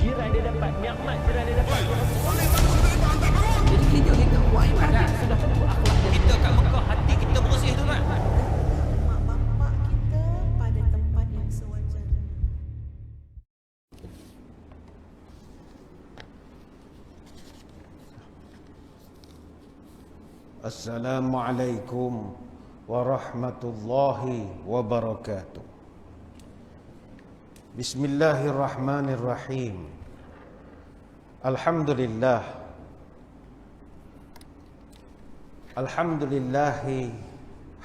jiran dia dapat, nikmat jiran dia dapat. Jadi kita buat ibadah. Sudah tentu akhlak dia. Kita kat Mekah, hati kita bersih tu kan. mak bapak kita pada tempat yang sewajarnya. Assalamualaikum warahmatullahi wabarakatuh. Bismillahirrahmanirrahim. Alhamdulillah. Alhamdulillahi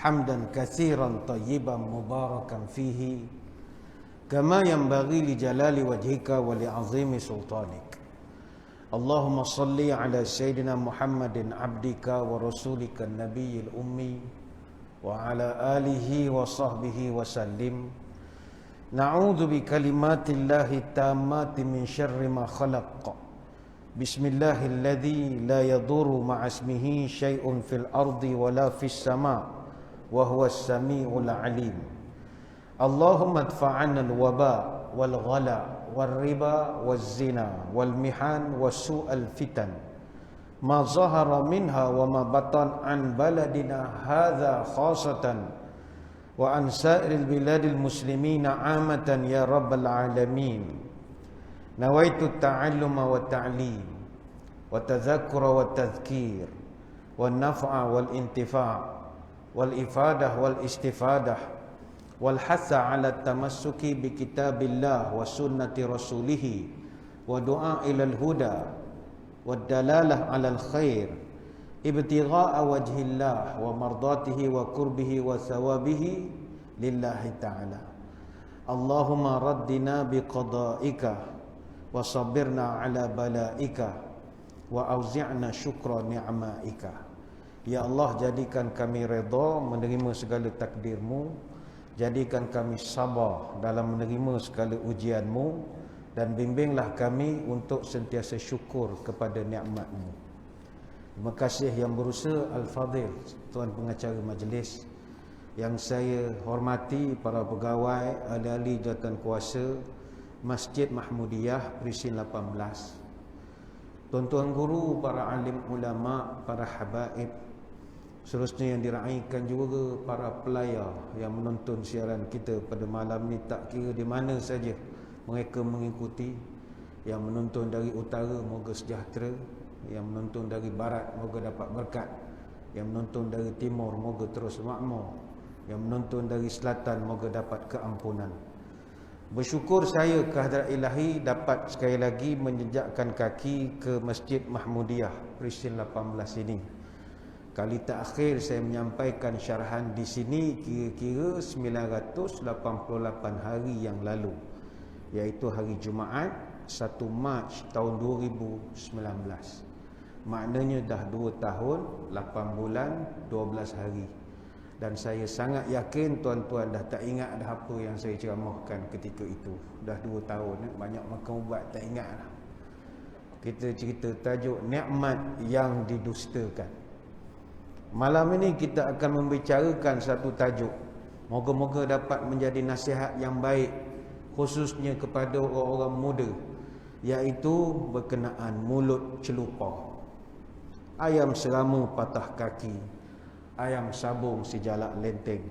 hamdan katsiran tayyiban mubarakan fihi kama yanbaghi li jalali wajhika wa li 'azimi sultanik. Allahumma salli ala Sayyidina Muhammadin abdika wa rasulika nabiyil ummi wa ala alihi wa sahbihi wa sallim. Na'udzu bi kalimatillahi tammati min syarri ma khalaq. Bismillahilladzi la yadurru ma'a ismihi syai'un fil ardi wa la fis sama' wa huwas sami'ul 'alim. Allahumma adfa'anna al-waba wal ghala والربا والزنا والمحن وسوء الفتن ما ظهر منها وما بطن عن بلدنا هذا خاصة وعن سائر البلاد المسلمين عامة يا رب العالمين. نويت التعلم والتعليم والتذكر والتذكير والنفع والانتفاع والإفادة والاستفادة والحث على التمسك بكتاب الله وسنة رسوله ودعاء إلى الهدى والدلالة على الخير ابتغاء وجه الله ومرضاته وقربه وثوابه لله تعالى. اللهم ردنا بقضائك وصبرنا على بلائك وأوزعنا شكر نعمائك. Ya Allah, jadikan kami redha menerima segala takdirmu, jadikan kami sabar dalam menerima segala ujianmu, dan bimbinglah kami untuk sentiasa syukur kepada nikmat-Mu. Terima kasih yang berusaha Al-Fadhil, Tuan Pengacara Majlis, yang saya hormati para pegawai, ahli-ahli jawatan kuasa Masjid Mahmudiyah Perisin 18, tuan-tuan guru, para alim ulama, para habaib, seterusnya yang diraikan juga para pelayar yang menonton siaran kita pada malam ni, tak kira di mana saja mereka mengikuti. Yang menonton dari utara, moga sejahtera. Yang menonton dari barat, moga dapat berkat. Yang menonton dari timur, moga terus makmur. Yang menonton dari selatan, moga dapat keampunan. Bersyukur saya kehadrat ilahi dapat sekali lagi menjejakkan kaki ke Masjid Mahmudiyah Perisin 18 ini. Kali terakhir saya menyampaikan syarahan di sini kira-kira 988 hari yang lalu, iaitu hari Jumaat 1 Mac tahun 2019. Maknanya dah 2 tahun 8 bulan 12 hari. Dan saya sangat yakin tuan-tuan dah tak ingat dah apa yang saya ceramahkan ketika itu. Dah 2 tahun, banyak makan ubat tak ingat dah. Kita cerita tajuk nikmat yang didustakan. Malam ini kita akan membicarakan satu tajuk, moga-moga dapat menjadi nasihat yang baik, khususnya kepada orang-orang muda, iaitu berkenaan mulut celupa. Ayam serama patah kaki, ayam sabung sejalak lenteng,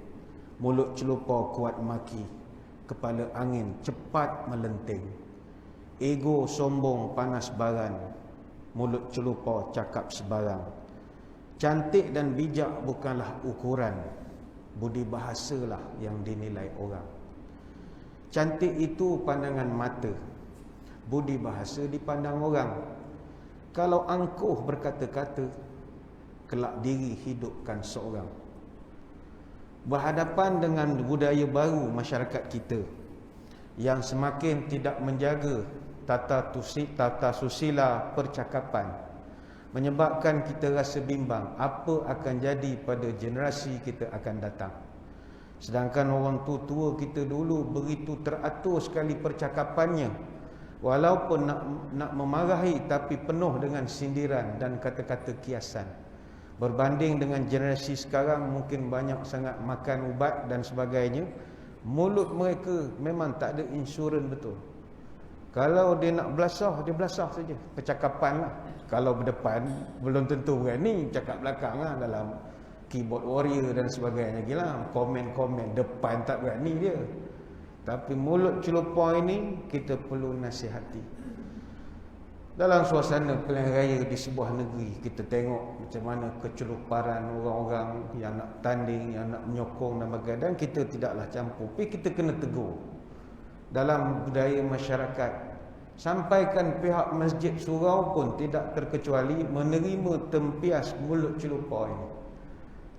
mulut celupa kuat maki, kepala angin cepat melenting, ego sombong panas baran, mulut celupa cakap sebarang. Cantik dan bijak bukanlah ukuran, budi bahasalah yang dinilai orang. Cantik itu pandangan mata, budi bahasa dipandang orang. Kalau angkuh berkata-kata, kelak diri hidupkan seorang. Berhadapan dengan budaya baru masyarakat kita yang semakin tidak menjaga tata susila percakapan, menyebabkan kita rasa bimbang apa akan jadi pada generasi kita akan datang. Sedangkan orang tua kita dulu begitu teratur sekali percakapannya, walaupun nak memarahi tapi penuh dengan sindiran dan kata-kata kiasan. Berbanding dengan generasi sekarang, mungkin banyak sangat makan ubat dan sebagainya. Mulut mereka memang tak ada insurans betul. Kalau dia nak belasah, dia belasah saja. Percakapan lah. Kalau berdepan, belum tentu berani. Cakap belakang lah dalam keyboard warrior dan sebagainya lagi lah. Komen-komen depan tak berani dia. Tapi mulut celupar ini kita perlu nasihati. Dalam suasana pilihan raya di sebuah negeri, kita tengok macam mana keceluparan orang-orang yang nak tanding, yang nak menyokong dan sebagainya. Dan kita tidaklah campur, tapi kita kena tegur. Dalam budaya masyarakat, sampaikan pihak masjid surau pun tidak terkecuali menerima tempias mulut celupar ini.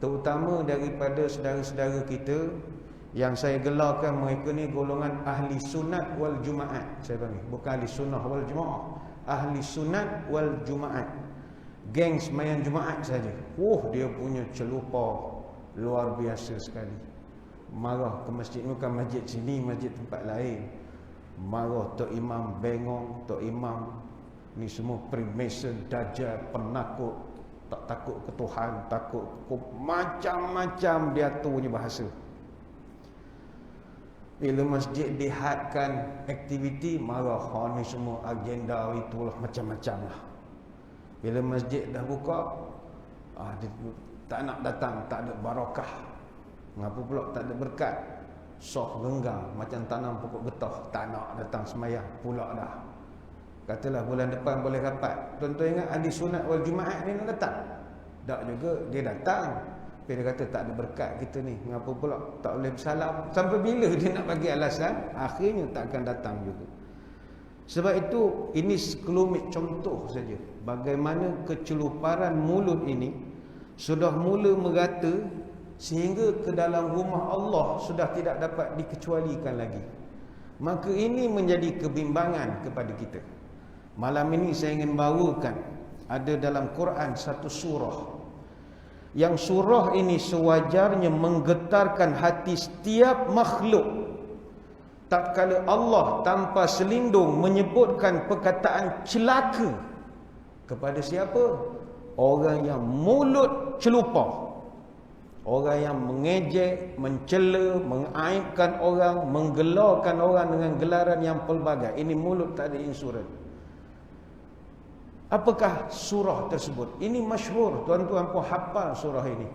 Terutama daripada saudara-saudara kita yang saya gelarkan mereka ni golongan ahli sunat wal jumaat. Saya panggil, bukan ahli sunnah wal jumaat, ahli sunat wal jumaat. Geng sembahyang Jumaat saja. Dia punya celupar luar biasa sekali. Marah ke masjid, bukan masjid sini, masjid tempat lain. Marah Tok Imam bengong, Tok Imam ni semua Freemason, dajjal, penakut, tak takut ke Tuhan, takut macam-macam dia punya bahasa. Bila masjid dihadkan aktiviti, marah, ni semua agenda itulah macam-macam lah. Bila masjid dah buka, dia tak nak datang, tak ada barakah. Mengapa pula tak ada berkat? Soh renggang macam tanam pokok getah, tak nak datang semayang pula dah. Katalah bulan depan boleh rapat. Tuan-tuan ingat ahli sunat wal jumaat ni nak datang? Tak juga, dia datang. Tapi dia kata tak ada berkat kita ni. Mengapa pula tak boleh bersalam? Sampai bila dia nak bagi alasan? Akhirnya tak akan datang juga. Sebab itu ini sekelumit contoh saja bagaimana keceluparan mulut ini sudah mula merata sehingga ke dalam rumah Allah sudah tidak dapat dikecualikan lagi. Maka ini menjadi kebimbangan kepada kita. Malam ini saya ingin bawakan, ada dalam Quran satu surah, yang surah ini sewajarnya menggetarkan hati setiap makhluk. Tatkala Allah tanpa selindung menyebutkan perkataan celaka kepada siapa? Orang yang mulut celupar, orang yang mengejek, mencela, mengaibkan orang, menggelarkan orang dengan gelaran yang pelbagai. Ini mulut tak ada insurans. Apakah surah tersebut? Ini masyhur, tuan-tuan pun hafal surah ini.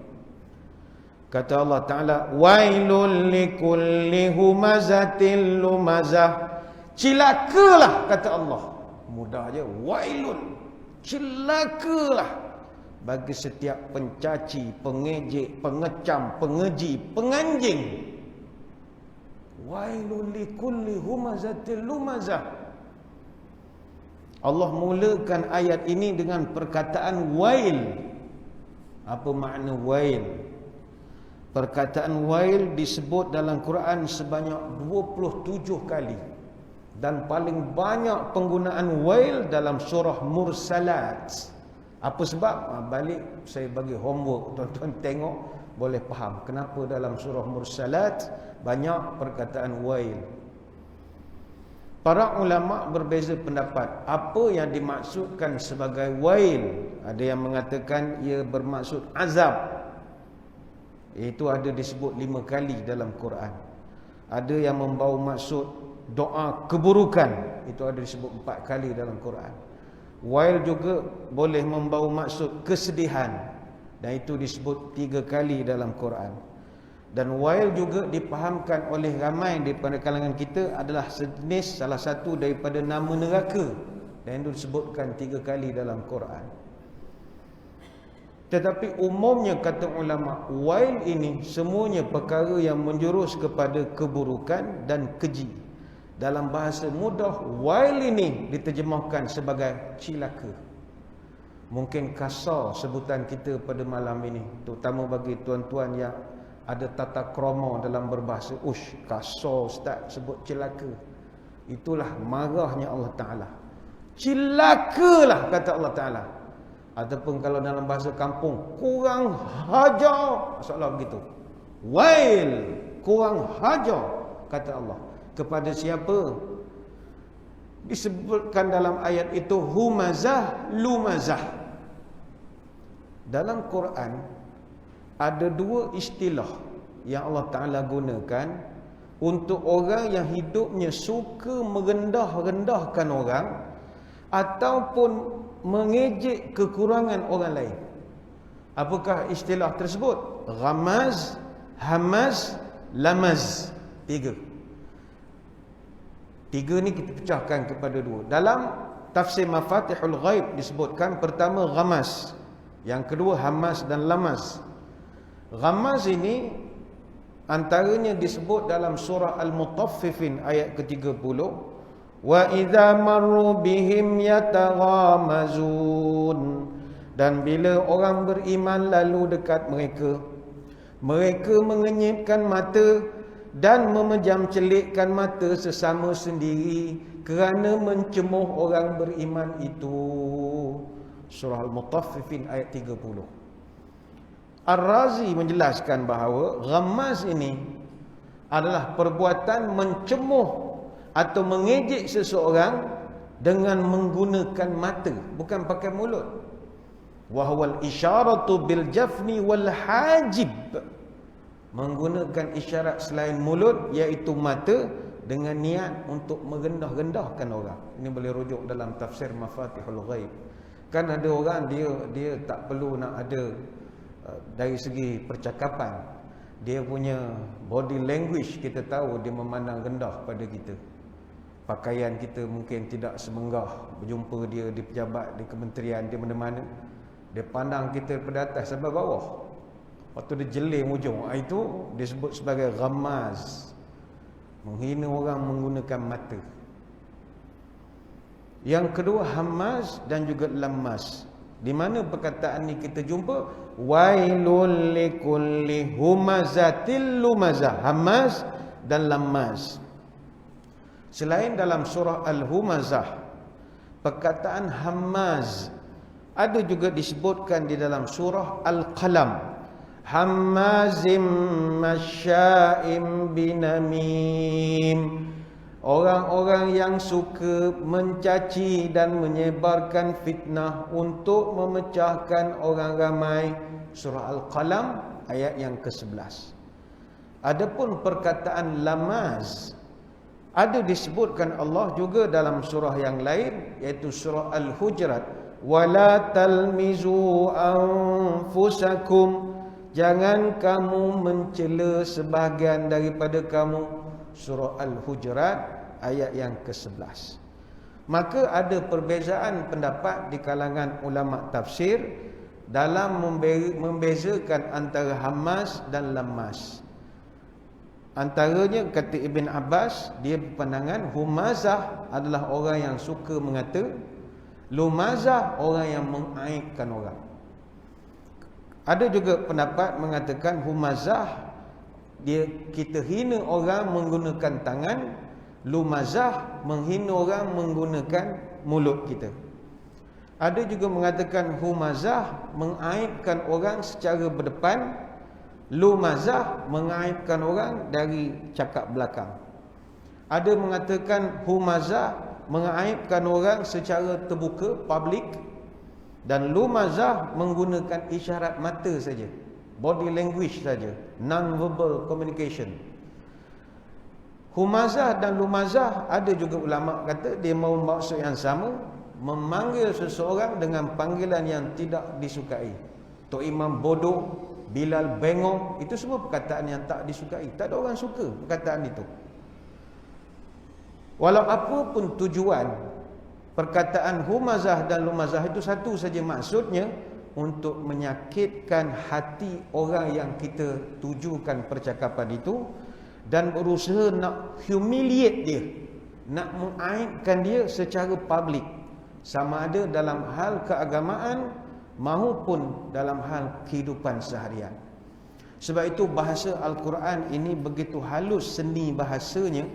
Kata Allah Ta'ala, wailul likulli humazatil lumazah. Cilakalah, kata Allah. Mudah aja, wailun. Cilakalah bagi setiap pencaci, pengejek, pengecam, pengeji, penganjing. Wailul likulli humazatil lumazah. Allah mulakan ayat ini dengan perkataan wail. Apa makna wail? Perkataan wail disebut dalam Quran sebanyak 27 kali. Dan paling banyak penggunaan wail dalam surah Mursalat. Apa sebab? Balik saya bagi homework, tuan-tuan tengok boleh faham kenapa dalam surah Mursalat banyak perkataan wail. Para ulama berbeza pendapat apa yang dimaksudkan sebagai wail. Ada yang mengatakan ia bermaksud azab. Itu ada disebut 5 kali dalam Quran. Ada yang membawa maksud doa keburukan. Itu ada disebut 4 kali dalam Quran. Wail juga boleh membawa maksud kesedihan. Dan itu disebut 3 kali dalam Quran. Dan wail juga dipahamkan oleh ramai daripada kalangan kita adalah sejenis salah satu daripada nama neraka. Dan itu disebutkan 3 kali dalam Quran. Tetapi umumnya kata ulama, wail ini semuanya perkara yang menjurus kepada keburukan dan keji. Dalam bahasa mudah, wail ini diterjemahkan sebagai cilaka. Mungkin kasar sebutan kita pada malam ini, terutama bagi tuan-tuan yang ada tata krama dalam berbahasa. Kasar ustaz sebut celaka. Itulah marahnya Allah Ta'ala. Cilakalah, kata Allah Ta'ala. Ataupun kalau dalam bahasa kampung, kurang hajar, masalah begitu. Wail, kurang hajar, kata Allah. Kepada siapa? Disebutkan dalam ayat itu humazah, lumazah. Dalam Quran ada 2 istilah yang Allah Ta'ala gunakan untuk orang yang hidupnya suka merendah-rendahkan orang ataupun mengejek kekurangan orang lain. Apakah istilah tersebut? Ghamaz, hamaz, lamaz. Tiga ni kita pecahkan kepada dua. Dalam tafsir Mafatihul Ghaib disebutkan, pertama ghamaz, yang kedua hamaz dan lamaz. Ghamaz ini antaranya disebut dalam surah Al-Mutaffifin ayat ke-30, wa idza marru bihim yataghamazun, dan bila orang beriman lalu dekat mereka, mereka mengenyipkan mata dan memejam celikkan mata sesama sendiri kerana mencemuh orang beriman itu. Surah Al-Mutaffifin ayat 30. Ar-Razi menjelaskan bahawa ghamaz ini adalah perbuatan mencemuh atau mengejek seseorang dengan menggunakan mata, bukan pakai mulut. Wa huwal isyaratu bil jafni wal hajib, menggunakan isyarat selain mulut iaitu mata dengan niat untuk merendah-rendahkan orang. Ini boleh rujuk dalam tafsir Mafatihul Ghaib. Kan ada orang dia tak perlu nak ada dari segi percakapan, dia punya body language kita tahu dia memandang rendah pada kita. Pakaian kita mungkin tidak semenggah, berjumpa dia di pejabat, di kementerian, di mana-mana, dia pandang kita daripada atas sampai bawah. Waktu dia jeling ujung, itu disebut sebagai ghamaz, menghina orang menggunakan mata. Yang kedua hamaz dan juga lamaz. Di mana perkataan ni kita jumpa? Wailul likulli humazatil lumazah. Hamaz dan lamaz. Selain dalam surah Al-Humazah, perkataan hamaz ada juga disebutkan di dalam surah Al-Qalam. Hammazim masya'im binamim, orang-orang yang suka mencaci dan menyebarkan fitnah untuk memecahkan orang ramai. Surah Al-Qalam ayat yang ke-11. Adapun perkataan lamaz ada disebutkan Allah juga dalam surah yang lain, iaitu surah Al-Hujurat. Wala talmizu anfusakum, jangan kamu mencela sebahagian daripada kamu. Surah Al-Hujurat ayat yang ke-11. Maka ada perbezaan pendapat di kalangan ulama tafsir dalam membezakan antara hamaz dan lamaz. Antaranya kata Ibn Abbas, dia berpandangan humazah adalah orang yang suka mengata, lumazah orang yang mengaibkan orang. Ada juga pendapat mengatakan humazah kita hina orang menggunakan tangan, lumazah menghina orang menggunakan mulut kita. Ada juga mengatakan humazah mengaibkan orang secara berdepan, lumazah mengaibkan orang dari cakap belakang. Ada mengatakan humazah mengaibkan orang secara terbuka, public, dan lumazah menggunakan isyarat mata saja, body language saja, non-verbal communication. Humazah dan lumazah ada juga ulama kata dia mau maksud yang sama, memanggil seseorang dengan panggilan yang tidak disukai. Tok Imam bodoh, Bilal bengong, itu semua perkataan yang tak disukai. Tak ada orang suka perkataan itu. Walau apa pun tujuan, perkataan humazah dan lumazah itu satu saja maksudnya, untuk menyakitkan hati orang yang kita tujukan percakapan itu, dan berusaha nak humiliate dia, nak mengaibkan dia secara public, sama ada dalam hal keagamaan maupun dalam hal kehidupan seharian. Sebab itu bahasa Al-Quran ini begitu halus seni bahasanya,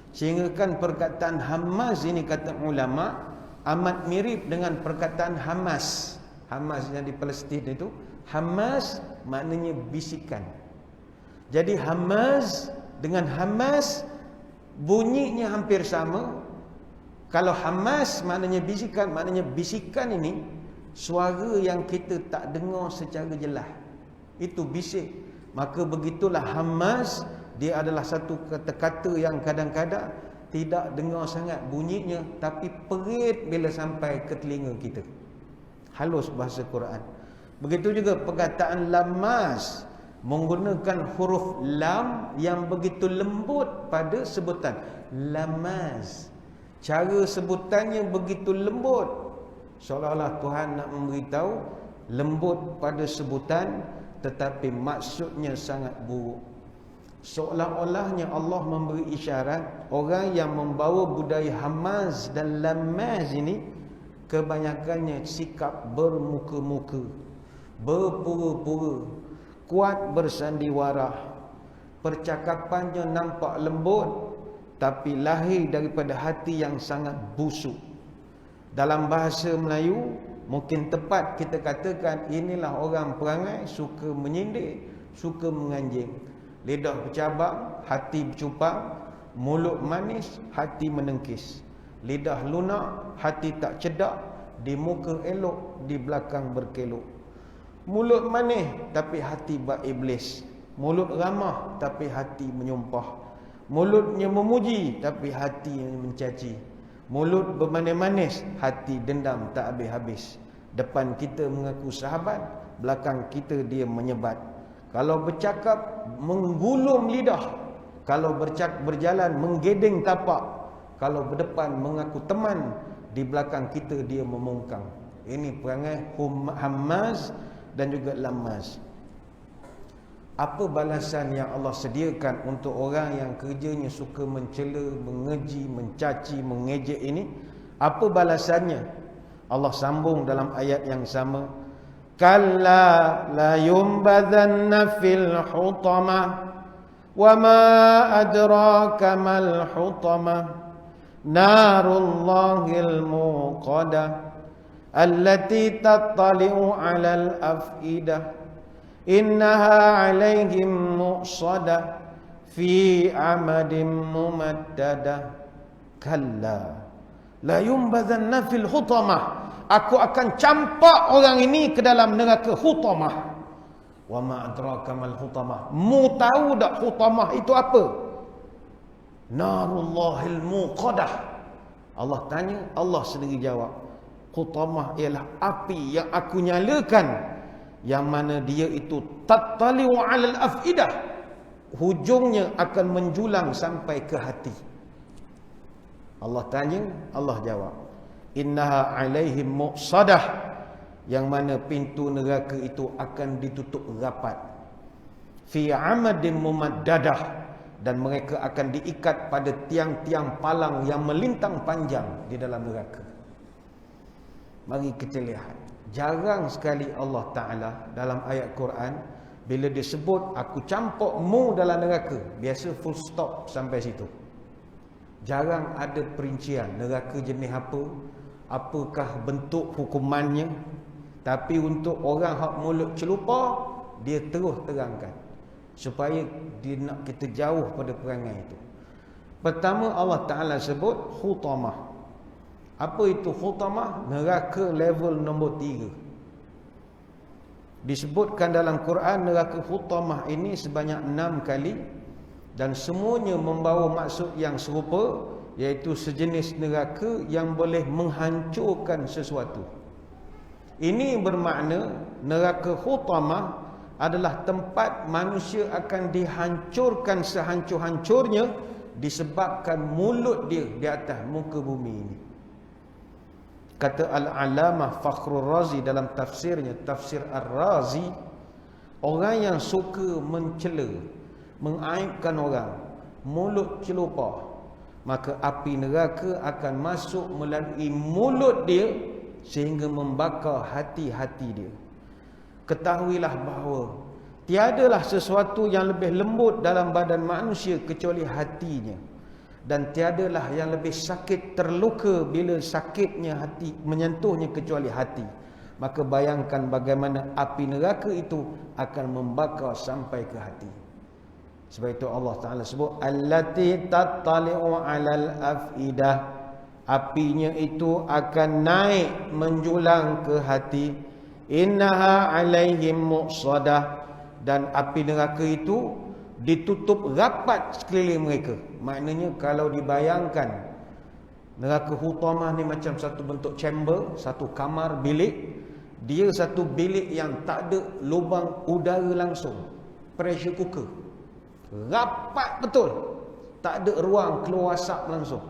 sehingga kan perkataan hamaz ini kata ulama amat mirip dengan perkataan hamas. Hamas yang di Palestin itu, hamas maknanya bisikan. Jadi hamaz dengan hamas bunyinya hampir sama. Kalau hamas maknanya bisikan ini suara yang kita tak dengar secara jelas, itu bisik. Maka begitulah hamas Dia adalah satu kata-kata yang kadang-kadang tidak dengar sangat bunyinya, tapi perit bila sampai ke telinga kita. Halus bahasa Quran. Begitu juga perkataan lamas, menggunakan huruf lam yang begitu lembut pada sebutan. Lamas. Cara sebutannya begitu lembut. Seolah-olah Tuhan nak memberitahu lembut pada sebutan, tetapi maksudnya sangat buruk. Seolah-olahnya Allah memberi isyarat orang yang membawa budaya hamaz dan lamaz ini kebanyakannya sikap bermuka-muka, berpura-pura, kuat bersandiwara, percakapannya nampak lembut tapi lahir daripada hati yang sangat busuk. Dalam bahasa Melayu mungkin tepat kita katakan inilah orang perangai suka menyindir, suka menganjing. Lidah bercabang, hati bercupang, mulut manis, hati menengkis. Lidah lunak, hati tak cedak, di muka elok, di belakang berkelok. Mulut manis tapi hati iblis. Mulut ramah tapi hati menyumpah. Mulutnya memuji tapi hati mencaci. Mulut bermanis-manis, hati dendam tak habis-habis. Depan kita mengaku sahabat, belakang kita dia menyebat. Kalau bercakap menggulung lidah, kalau berjalan menggedeng tapak, kalau berdepan mengaku teman, di belakang kita dia memungkang. Ini perangai hamaz dan juga lamaz. Apa balasan yang Allah sediakan untuk orang yang kerjanya suka mencela, mengeji, mencaci, mengejek ini? Apa balasannya? Allah sambung dalam ayat yang sama. Kalla la yumbadhanna fil hutamah wa ma adraka mal hutamah narullahil muqadah allati tattali'u 'alal afidah innaha 'alaihim muqsadah fi 'amadin mumaddadah. Kalla la yumbadhanna fil hutamah, aku akan campak orang ini ke dalam neraka hutamah. Wa ma adraka mal hutamah, mu tahu tak hutamah itu apa? Narullahil muqadah. Allah tanya, Allah sendiri jawab. Hutamah ialah api yang aku nyalakan, yang mana dia itu tattali'u 'alal afidah, hujungnya akan menjulang sampai ke hati. Allah tanya, Allah jawab. Innaha 'alaihim muqsadah, yang mana pintu neraka itu akan ditutup rapat. Fi 'amadin mumaddadah, dan mereka akan diikat pada tiang-tiang palang yang melintang panjang di dalam neraka. Mari kita lihat, jarang sekali Allah Ta'ala dalam ayat Quran bila dia sebut aku campakmu dalam neraka, biasa full stop sampai situ. Jarang ada perincian neraka jenis apa, apakah bentuk hukumannya. Tapi untuk orang hak mulut celupa, dia terus terangkan supaya dia nak kita jauh pada perangai itu. Pertama Allah Ta'ala sebut hutamah. Apa itu hutamah? Neraka level nombor 3. Disebutkan dalam Quran neraka hutamah ini sebanyak 6 kali, dan semuanya membawa maksud yang serupa, iaitu sejenis neraka yang boleh menghancurkan sesuatu. Ini bermakna neraka hutamah adalah tempat manusia akan dihancurkan sehancur-hancurnya disebabkan mulut dia di atas muka bumi ini. Kata Al-Alamah Fakhrul Razi dalam tafsirnya, Tafsir Ar-Razi, orang yang suka mencela, mengaibkan orang, mulut celupa, maka api neraka akan masuk melalui mulut dia sehingga membakar hati-hati dia. Ketahuilah bahawa tiadalah sesuatu yang lebih lembut dalam badan manusia kecuali hatinya, dan tiadalah yang lebih sakit terluka bila sakitnya hati menyentuhnya kecuali hati. Maka bayangkan bagaimana api neraka itu akan membakar sampai ke hati. Sebab itu Allah Ta'ala sebut allati tattali'u 'alal afidah, apinya itu akan naik menjulang ke hati. Innaha 'alaihim muqsadah, dan api neraka itu ditutup rapat sekeliling mereka. Maknanya kalau dibayangkan neraka Hutamah ni macam satu bentuk chamber, satu kamar bilik. Dia satu bilik yang tak ada lubang udara langsung, pressure cooker, rapat betul, tak ada ruang keluar asap langsung.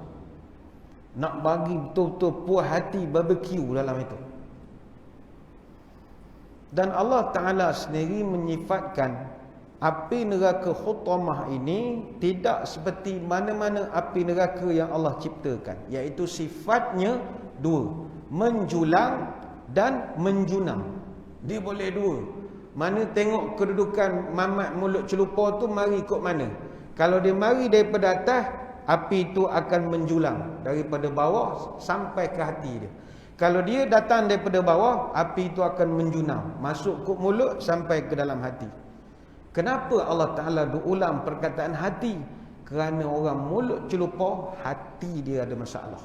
Nak bagi betul-betul puas hati barbecue dalam itu. Dan Allah Ta'ala sendiri menyifatkan api neraka Hutamah ini tidak seperti mana-mana api neraka yang Allah ciptakan, iaitu sifatnya dua, menjulang dan menjunam. Dia boleh dua. Mana tengok kedudukan mamat mulut celupa tu mari ikut mana. Kalau dia mari daripada atas, api itu akan menjulang daripada bawah sampai ke hati dia. Kalau dia datang daripada bawah, api itu akan menjunam, masuk ke mulut sampai ke dalam hati. Kenapa Allah Ta'ala ulang perkataan hati? Kerana orang mulut celupa, hati dia ada masalah.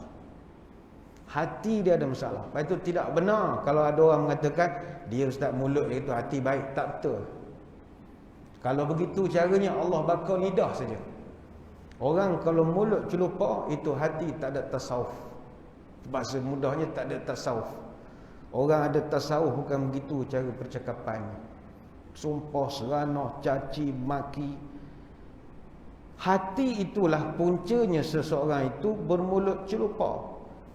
Hati dia ada masalah. Lepas itu tidak benar kalau ada orang mengatakan dia ustaz mulut dia itu hati baik. Tak betul. Kalau begitu caranya Allah bakar lidah saja. Orang kalau mulut celupa itu hati tak ada tasawuf. Bahasa mudahnya tak ada tasawuf. Orang ada tasawuf bukan begitu cara percakapannya. Sumpah, seranah, caci, maki. Hati itulah puncanya seseorang itu bermulut celupa.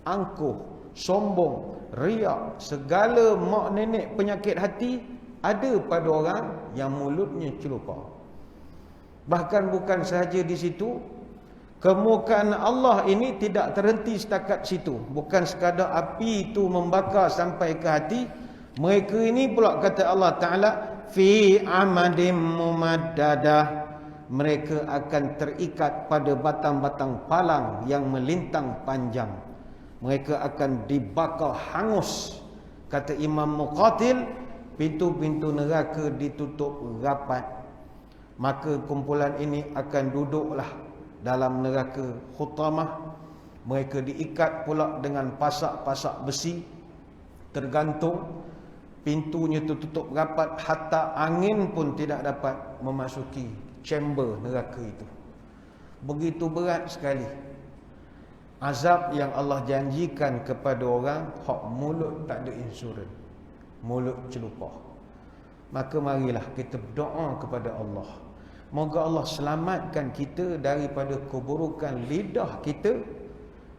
Angkuh, sombong, riak, segala mak nenek penyakit hati ada pada orang yang mulutnya celupa. Bahkan bukan sahaja di situ, kemurkaan Allah ini tidak terhenti setakat situ. Bukan sekadar api itu membakar sampai ke hati. Mereka ini pula kata Allah Ta'ala, fi amadim mumaddadah. Mereka akan terikat pada batang-batang palang yang melintang panjang. Mereka akan dibakar hangus. Kata Imam Muqatil, pintu-pintu neraka ditutup rapat. Maka kumpulan ini akan duduklah dalam neraka Hutamah. Mereka diikat pula dengan pasak-pasak besi, tergantung. Pintunya tertutup rapat, hatta angin pun tidak dapat memasuki chamber neraka itu. Begitu berat sekali azab yang Allah janjikan kepada orang hak mulut tak ada insurans, mulut celupa. Maka marilah kita berdoa kepada Allah, moga Allah selamatkan kita daripada keburukan lidah kita,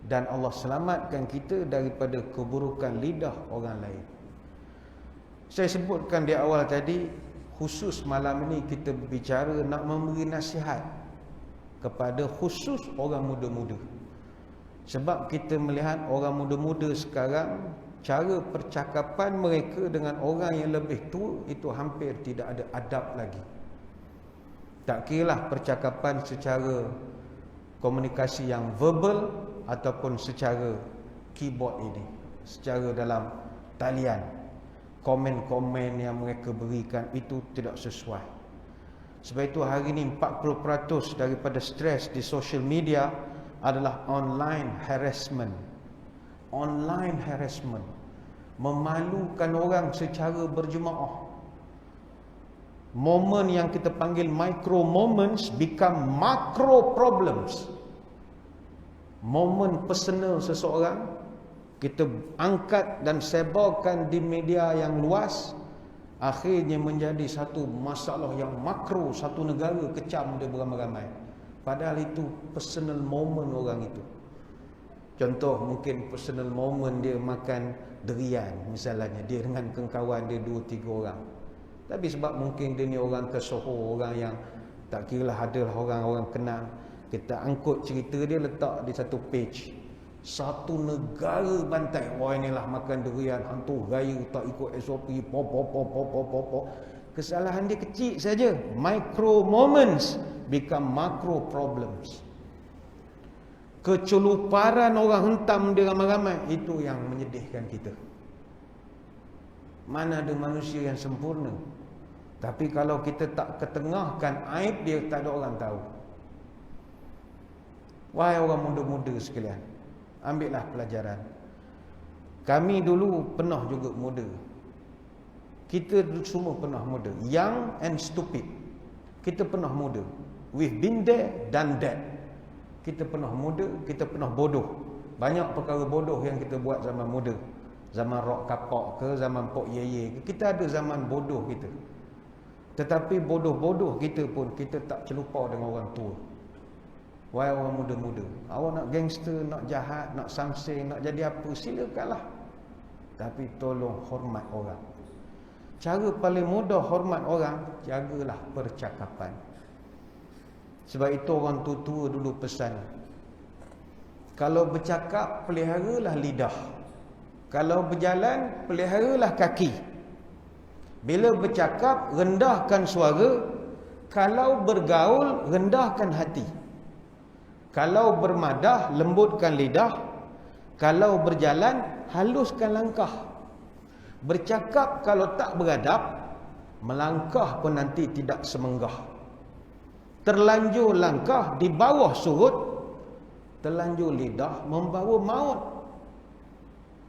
dan Allah selamatkan kita daripada keburukan lidah orang lain. Saya sebutkan di awal tadi, khusus malam ini kita berbicara nak memberi nasihat kepada khusus orang muda-muda. Sebab kita melihat orang muda-muda sekarang, cara percakapan mereka dengan orang yang lebih tua itu hampir tidak ada adab lagi. Tak kiralah percakapan secara komunikasi yang verbal ataupun secara keyboard ini, secara dalam talian. Komen-komen yang mereka berikan itu tidak sesuai. Sebab itu hari ini 40% daripada stres di social media adalah online harassment. Online harassment, memalukan orang secara berjemaah. Momen yang kita panggil micro moments become macro problems. Momen personal seseorang kita angkat dan sebarkan di media yang luas, akhirnya menjadi satu masalah yang makro. Satu negara kecam dia beramai-ramai. Padahal itu personal moment orang itu. Contoh mungkin personal moment dia makan durian misalnya, dia dengan kawan dia 2-3 orang. Tapi sebab mungkin dia ni orang tersohor, orang yang tak kira lah adalah orang-orang kenal, kita angkut cerita dia letak di satu page. Satu negara bantai, wah inilah makan durian, hantu gaya tak ikut SOP, pop. Kesalahan dia kecil saja. Micro moments become macro problems. Keceluparan orang hentam dia ramai-ramai, itu yang menyedihkan kita. Mana ada manusia yang sempurna. Tapi kalau kita tak ketengahkan aib dia, tak ada orang tahu. Wahai orang muda-muda sekalian, ambillah pelajaran. Kami dulu pernah juga muda. Kita semua pernah muda, young and stupid. Kita pernah muda. We've been there, done that. Kita pernah muda, kita pernah bodoh. Banyak perkara bodoh yang kita buat zaman muda. Zaman rock kapak ke, zaman pok ye ke. Kita ada zaman bodoh kita. Tetapi bodoh-bodoh kita pun kita tak celupa dengan orang tua. Wahai orang muda-muda, awak nak gangster, nak jahat, nak samseng, nak jadi apa, silakanlah. Tapi tolong hormat orang. Cara paling mudah hormat orang, jagalah percakapan. Sebab itu orang tua-tua dulu pesan, kalau bercakap, peliharalah lidah. Kalau berjalan, peliharalah kaki. Bila bercakap, rendahkan suara. Kalau bergaul, rendahkan hati. Kalau bermadah, lembutkan lidah. Kalau berjalan, haluskan langkah. Bercakap kalau tak beradab, melangkah pun nanti tidak semenggah. Terlanjur langkah di bawah surut, terlanjur lidah membawa maut.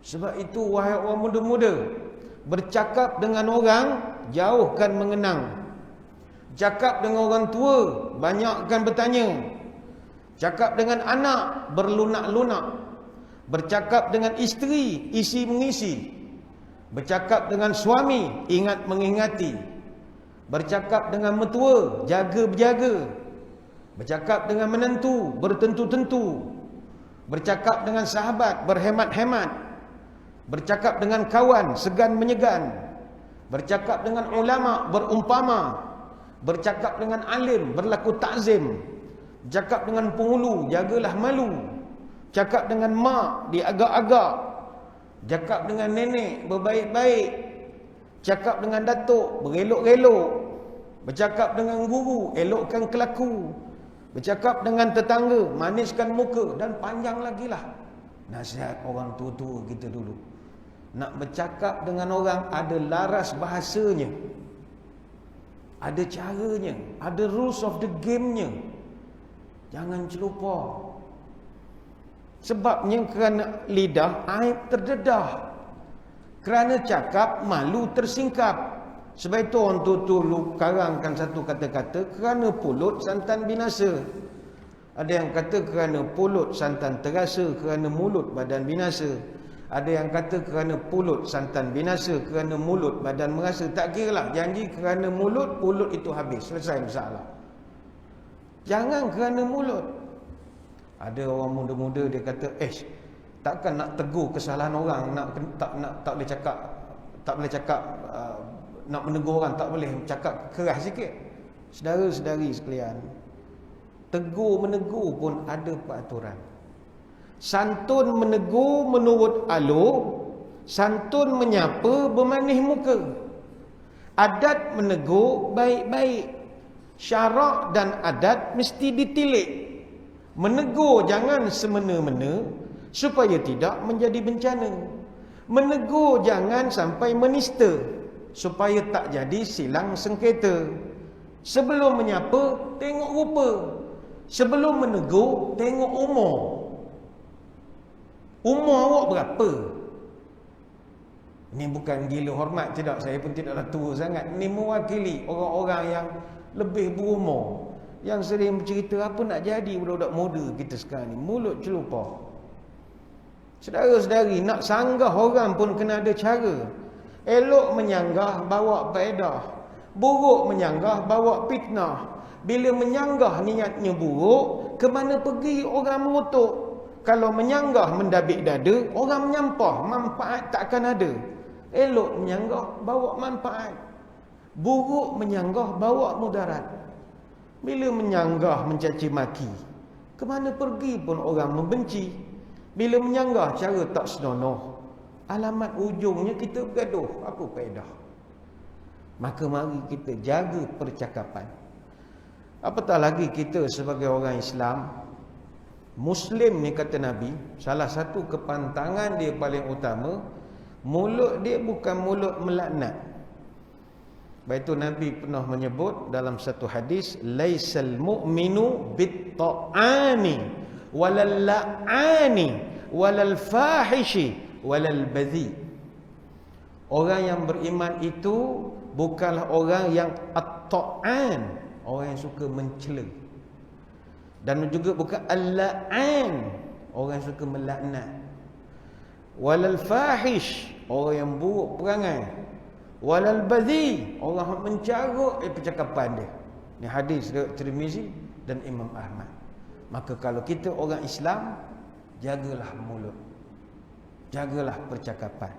Sebab itu wahai orang muda-muda, bercakap dengan orang, jauhkan mengenang. Cakap dengan orang tua, banyakkan bertanya. Cakap dengan anak, berlunak-lunak. Bercakap dengan isteri, isi mengisi. Bercakap dengan suami, ingat mengingati. Bercakap dengan mertua, jaga berjaga. Bercakap dengan menantu, bertentu-tentu. Bercakap dengan sahabat, berhemat-hemat. Bercakap dengan kawan, segan menyegan. Bercakap dengan ulama, berumpama. Bercakap dengan alim, berlaku takzim. Bercakap dengan penghulu, jagalah malu. Cakap dengan mak, diagak-agak. Cakap dengan nenek, berbaik-baik. Cakap dengan datuk, berelok-elok. Bercakap dengan guru, elokkan kelaku. Bercakap dengan tetangga, maniskan muka. Dan panjang lagi lah nasihat orang tua-tua kita dulu. Nak bercakap dengan orang, ada laras bahasanya, ada caranya, ada rules of the game-nya. Jangan celupa. Sebabnya kerana lidah, aib terdedah. Kerana cakap, malu tersingkap. Sebab itu orang tua-tua karangkan satu kata-kata, kerana pulut santan binasa. Ada yang kata kerana pulut santan terasa, kerana mulut badan binasa. Ada yang kata kerana pulut santan binasa, kerana mulut badan merasa. Tak kira lah, janji kerana mulut, pulut itu habis, selesai masalah. Jangan kerana mulut. Ada orang muda-muda dia kata, takkan nak tegur kesalahan orang, tak boleh cakap, nak menegur orang tak boleh cakap keras sikit. Saudara-saudari sekalian, tegur menegur pun ada peraturan. Santun menegur menurut alur, santun menyapa bermanis muka. Adat menegur baik-baik. Syarak dan adat mesti ditilik. Menegur jangan semena-mena supaya tidak menjadi bencana. Menegur jangan sampai menista supaya tak jadi silang sengketa. Sebelum menyapa, tengok rupa. Sebelum menegur, tengok umur. Umur awak berapa? Ini bukan gila hormat, tidak. Saya pun tidaklah tua sangat. Ini mewakili orang-orang yang lebih berumur, yang sering bercerita apa nak jadi budak-budak muda kita sekarang ni. Mulut celupa. Saudara-saudari, nak sanggah orang pun kena ada cara. Elok menyanggah, bawa faedah. Buruk menyanggah, bawa fitnah. Bila menyanggah niatnya buruk, ke mana pergi orang mengutuk. Kalau menyanggah mendabik dada, orang menyampah, manfaat takkan ada. Elok menyanggah, bawa manfaat. Buruk menyanggah, bawa mudarat. Bila menyanggah mencaci maki, ke mana pergi pun orang membenci. Bila menyanggah cara tak senonoh, alamat ujungnya kita bergaduh. Apa faedah? Maka mari kita jaga percakapan. Apatah lagi kita sebagai orang Islam, Muslim ni kata Nabi, salah satu kepantangan dia paling utama, mulut dia bukan mulut melaknat. Baik itu Nabi pernah menyebut dalam satu hadis, laisal mu'minu bit-ta'ani walal la'ani walal fahishi walal badhi. Orang yang beriman itu bukanlah orang yang at-ta'an, orang yang suka mencela. Dan juga bukan al-la'an, orang yang suka melaknat. Walal fahish, orang yang buruk perangai. Walal badhi, orang yang mencarut percakapan dia. Ini hadis riwayat Tirmizi dan Imam Ahmad. Maka kalau kita orang Islam, jagalah mulut, jagalah percakapan.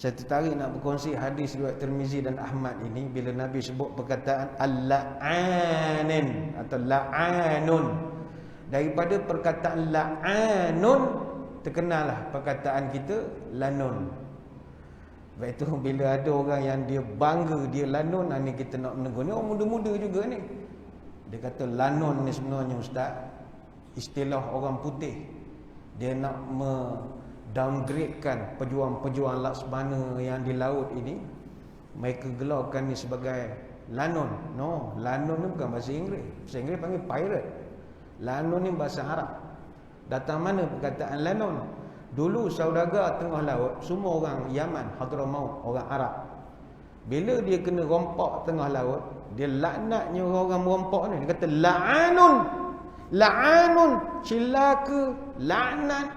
Saya tertarik nak berkongsi hadis riwayat Tirmizi dan Ahmad ini bila Nabi sebut perkataan al-la'anin atau la'anun. Daripada perkataan la'anun terkenallah perkataan kita lanun. Sebab itu bila ada orang yang dia bangga dia lanun, ni kita nak menegur. Ni orang muda-muda juga ni. Dia kata lanun ni sebenarnya ustaz, istilah orang putih. Dia nak downgradekan pejuang-pejuang laksamana yang di laut ini. Mereka gelarkan ni sebagai lanun. No, lanun ni bukan bahasa Inggeris. Bahasa Inggeris panggil pirate. Lanun ni bahasa Arab. Datang mana perkataan lanun? Dulu saudagar tengah laut, semua orang Yaman, Hadramaut, orang Arab. Bila dia kena rompak tengah laut, dia laknatnya orang merompak ni. Dia kata la'anun, la'anun, cilaka, laknat.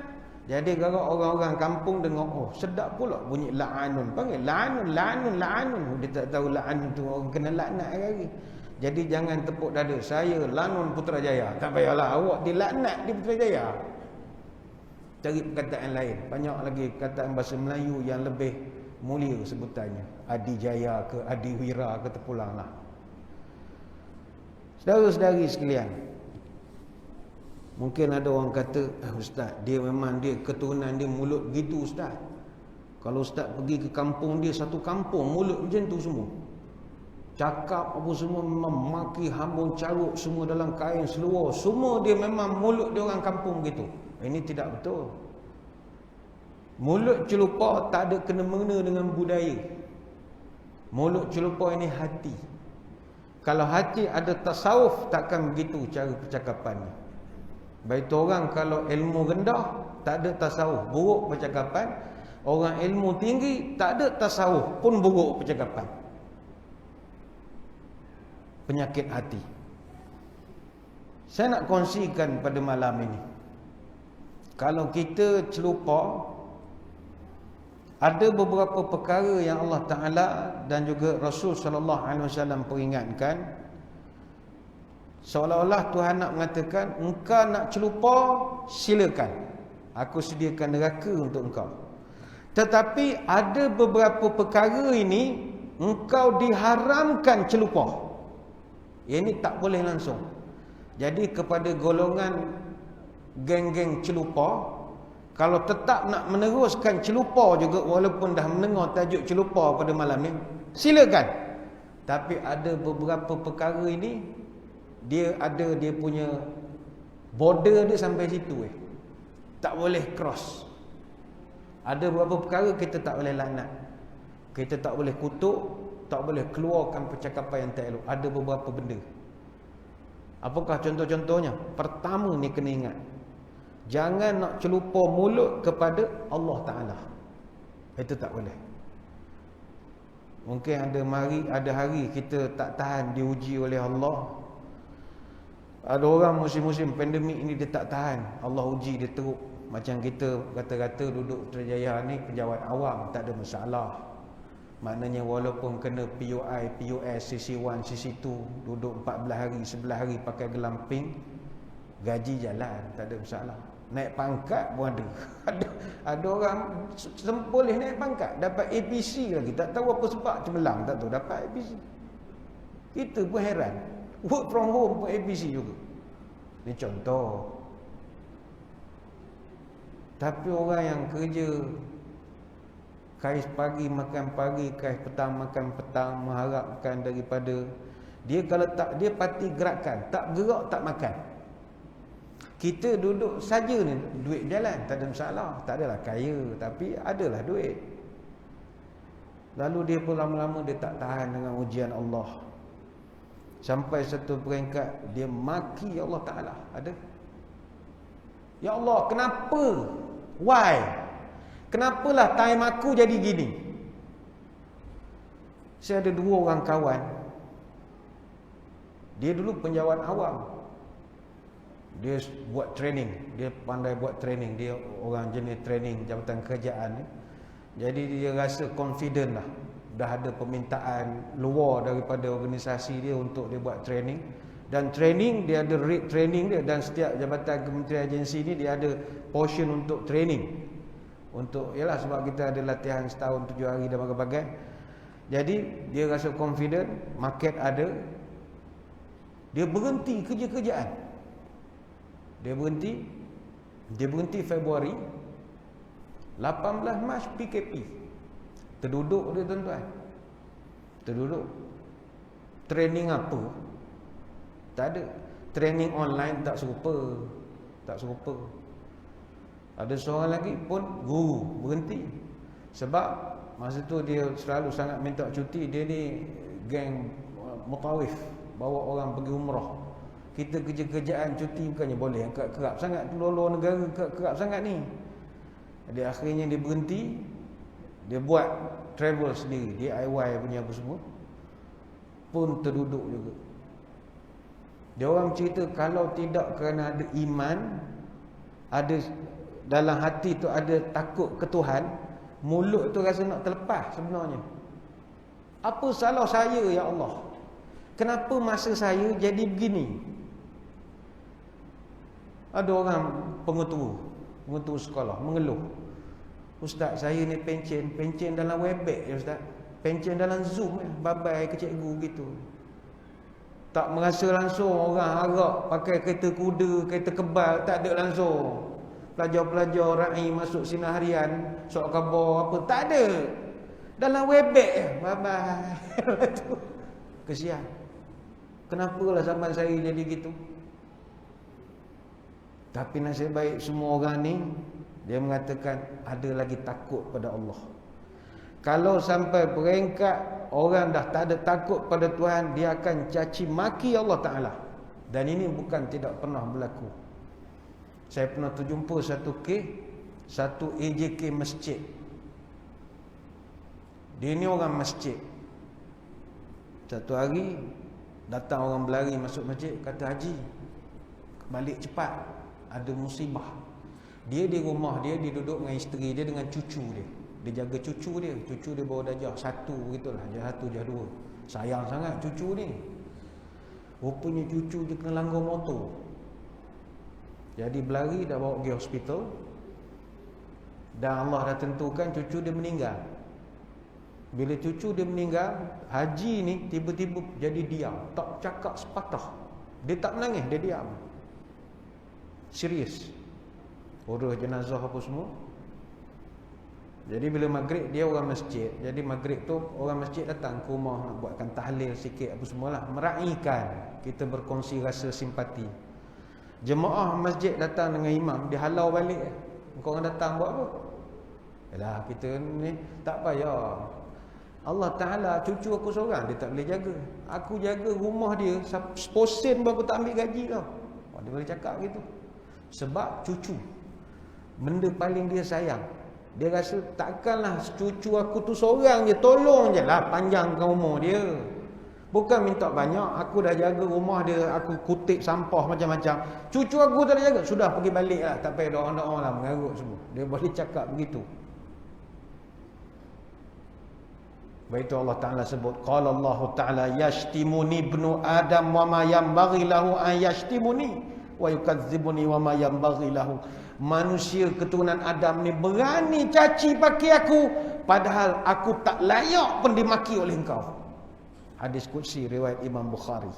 Jadi kalau orang-orang kampung dengar, oh sedap pula bunyi la'anun, panggil la'anun, la'anun, la'anun. Dia tak tahu la'anun tu orang kena laknat hari-hari. Jadi jangan tepuk dada, saya Lanun Putrajaya. Tak payahlah awak dilaknat di Putrajaya. Cari perkataan lain. Banyak lagi perkataan bahasa Melayu yang lebih mulia sebutannya. Adijaya ke Adiwira ke terpulanglah. Saudara-saudari sekalian, mungkin ada orang kata, ustaz, dia memang dia keturunan dia mulut begitu ustaz. Kalau ustaz pergi ke kampung dia, satu kampung mulut macam tu semua. Cakap apa semua memang maki, hambung, carut semua dalam kain seluar. Semua dia memang mulut dia orang kampung begitu. Ini tidak betul. Mulut celupa tak ada kena-mengena dengan budaya. Mulut celupa ini hati. Kalau hati ada tasawuf, takkan begitu cara percakapannya. Baik orang kalau ilmu rendah, tak ada tasawuf, buruk percakapan. Orang ilmu tinggi, tak ada tasawuf pun buruk percakapan. Penyakit hati. Saya nak kongsikan pada malam ini, kalau kita celupa, ada beberapa perkara yang Allah Ta'ala dan juga Rasul SAW peringatkan. Seolah-olah Tuhan nak mengatakan, engkau nak celupa, silakan, aku sediakan neraka untuk engkau. Tetapi ada beberapa perkara ini engkau diharamkan celupa. Ini tak boleh langsung. Jadi kepada golongan geng-geng celupa, kalau tetap nak meneruskan celupa juga, walaupun dah mendengar tajuk celupa pada malam ni, silakan. Tapi ada beberapa perkara ini, dia ada dia punya border dia sampai situ. Tak boleh cross. Ada beberapa perkara kita tak boleh laknat, kita tak boleh kutuk, tak boleh keluarkan percakapan yang tak elok. Ada beberapa benda. Apakah contoh-contohnya? Pertama ni kena ingat, jangan nak celupa mulut kepada Allah Ta'ala. Itu tak boleh. Mungkin ada hari kita tak tahan diuji oleh Allah. Ada orang musim-musim pandemik ini dia tak tahan, Allah uji dia teruk. Macam kita kata-kata duduk Putrajaya ni pejabat awam, tak ada masalah. Maknanya walaupun kena PUI, PUS, CC1, CC2, duduk 14 hari, 11 hari pakai gelang pink, gaji jalan, tak ada masalah. Naik pangkat pun ada. Ada orang boleh naik pangkat, dapat APC lagi, tak tahu apa sebab cemerlang, tak tahu dapat APC. Kita pun heran. Work from home pun APC juga. Ini contoh. Tapi orang yang kerja kais pagi makan pagi, kais petang makan petang, mengharapkan daripada dia, kalau tak dia parti gerakan, tak gerak tak makan. Kita duduk saja ni, duit jalan, tak ada masalah. Tak adalah kaya, tapi adalah duit. Lalu dia pun lama-lama dia tak tahan dengan ujian Allah. Sampai satu peringkat dia maki Allah Ta'ala. Ada? Ya Allah, kenapa? Why? Kenapalah time aku jadi gini? Saya ada 2 orang kawan. Dia dulu penjawat awam. Dia buat training, dia pandai buat training, dia orang jenis training jabatan kerajaan ni. Jadi dia rasa confident lah. Dah ada permintaan luar daripada organisasi dia untuk dia buat training. Dan training, dia ada rate training dia. Dan setiap jabatan kementerian agensi ni dia ada portion untuk training. Untuk, yalah sebab kita ada latihan setahun 7 hari dan bagai-bagai. Jadi dia rasa confident, market ada. Dia berhenti kerja-kerjaan. Dia berhenti Februari. 18 Mac PKP. Terduduk dia tuan-tuan. Terduduk. Training apa? Tak ada. Training online tak serupa. Tak serupa. Ada seorang lagi pun guru berhenti. Sebab masa tu dia selalu sangat minta cuti. Dia ni geng mutawif, bawa orang pergi umrah. Kita kerja-kerjaan cuti bukannya boleh. Kerap sangat luar-luar negara, kerap sangat ni. Jadi akhirnya dia berhenti. Dia buat travel sendiri, DIY punya apa semua. Pun terduduk juga. Dia orang cerita kalau tidak kerana ada iman, ada dalam hati tu ada takut ke Tuhan, mulut tu rasa nak terlepas sebenarnya. Apa salah saya ya Allah? Kenapa masa saya jadi begini? Ada orang pengetua sekolah mengeluh. Ustaz, saya ni pencen dalam Webex ya Ustaz. Pencen dalam Zoom ya, babai ke cikgu gitu. Tak merasa langsung orang harap pakai kereta kuda, kereta kebal, tak ada langsung. Pelajar-pelajar ra'i masuk sinar harian, surat khabar apa, tak ada. Dalam Webex ya, babai. Kesian. Kenapalah zaman saya jadi gitu? Tapi nasib baik semua orang ni, dia mengatakan ada lagi takut pada Allah. Kalau sampai peringkat orang dah tak ada takut pada Tuhan, dia akan caci maki Allah Ta'ala. Dan ini bukan tidak pernah berlaku. Saya pernah terjumpa satu AJK masjid. Dia ni orang masjid. Satu hari datang orang berlari masuk masjid, kata, Haji, balik cepat, ada musibah. Dia di rumah dia duduk dengan isteri dia dengan cucu dia. Dia jaga cucu dia baru darjah 1 gitulah, darjah 1, darjah 2. Sayang sangat cucu ni. Rupanya cucu dia kena langgar motor. Jadi berlari, dah bawa pergi hospital. Dan Allah dah tentukan cucu dia meninggal. Bila cucu dia meninggal, Haji ni tiba-tiba jadi diam, tak cakap sepatah. Dia tak menangis, dia diam. Serius. Urus jenazah apa semua. Jadi bila maghrib, dia orang masjid. Jadi maghrib tu orang masjid datang ke rumah nak buatkan tahlil sikit apa semualah, meraihkan, kita berkongsi rasa simpati. Jemaah masjid datang dengan imam, dia halau balik. Kau orang datang buat apa? Yalah, kita ni tak payah. Allah Ta'ala, cucu aku seorang, dia tak boleh jaga. Aku jaga rumah dia, 1% pun aku tak ambil gaji tau. Dia boleh cakap gitu. Sebab cucu, benda paling dia sayang. Dia rasa takkanlah cucu aku tu seorang je, tolong je lah panjangkan umur dia. Bukan minta banyak, aku dah jaga rumah dia, aku kutip sampah macam-macam. Cucu aku tak ada jaga, sudah pergi balik lah, tak payah doa-doa lah, mengarut semua. Dia boleh cakap begitu. Baik itu Allah Ta'ala sebut, qala Allah Ta'ala yashtimuni ibnu Adam wa ma yanbaghi lahu an yashtimuni wa yukadzibuni wa ma yanbaghi lahu. Manusia keturunan Adam ni berani caci maki aku, padahal aku tak layak pun dimaki oleh engkau. Hadis qudsi riwayat Imam Bukhari.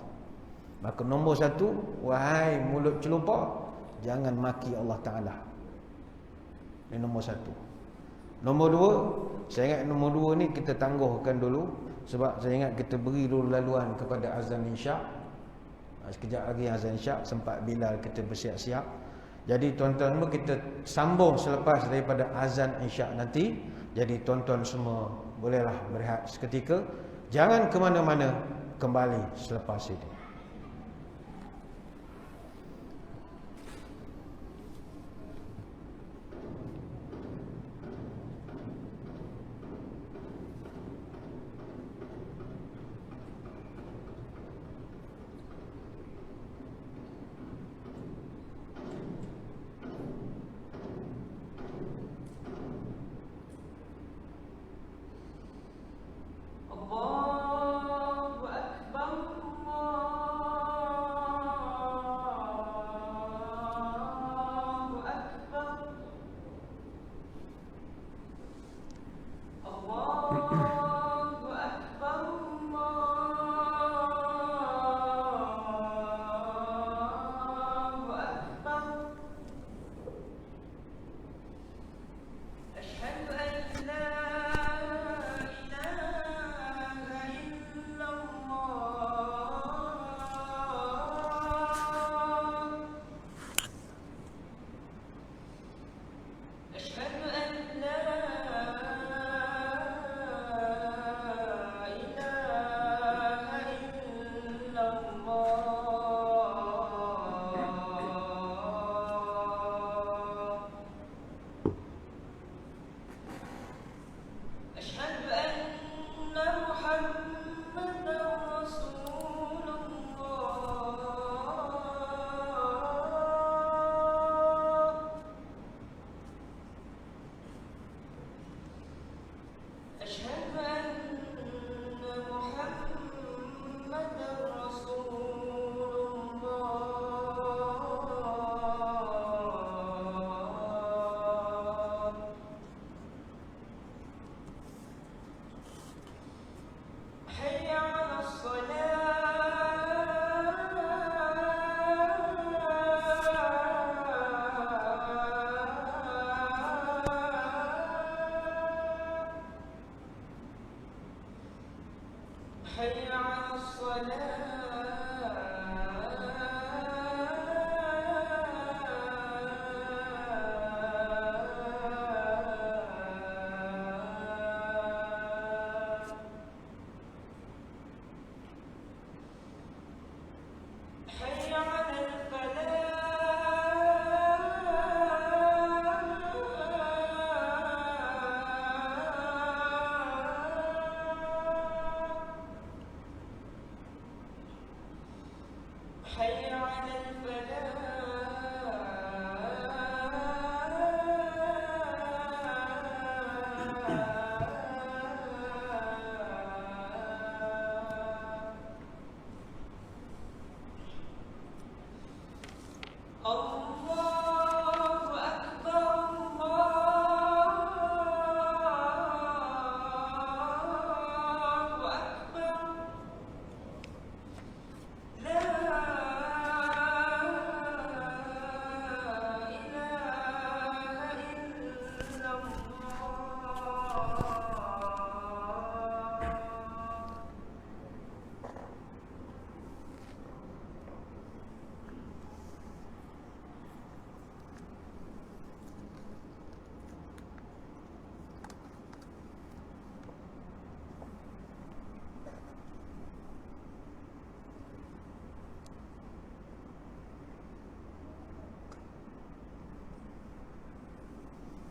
Maka nombor 1, wahai mulut celupa, jangan maki Allah Ta'ala. Ini nombor 1. Nombor 2, saya ingat nombor 2 ni kita tangguhkan dulu, sebab saya ingat kita beri dulu laluan kepada azan isyak. Sekejap lagi azan isyak, sempat Bilal kita bersiap-siap. Jadi tuan-tuan, kita sambung selepas daripada azan isyak nanti. Jadi tuan-tuan semua bolehlah berehat seketika. Jangan ke mana-mana, kembali selepas ini.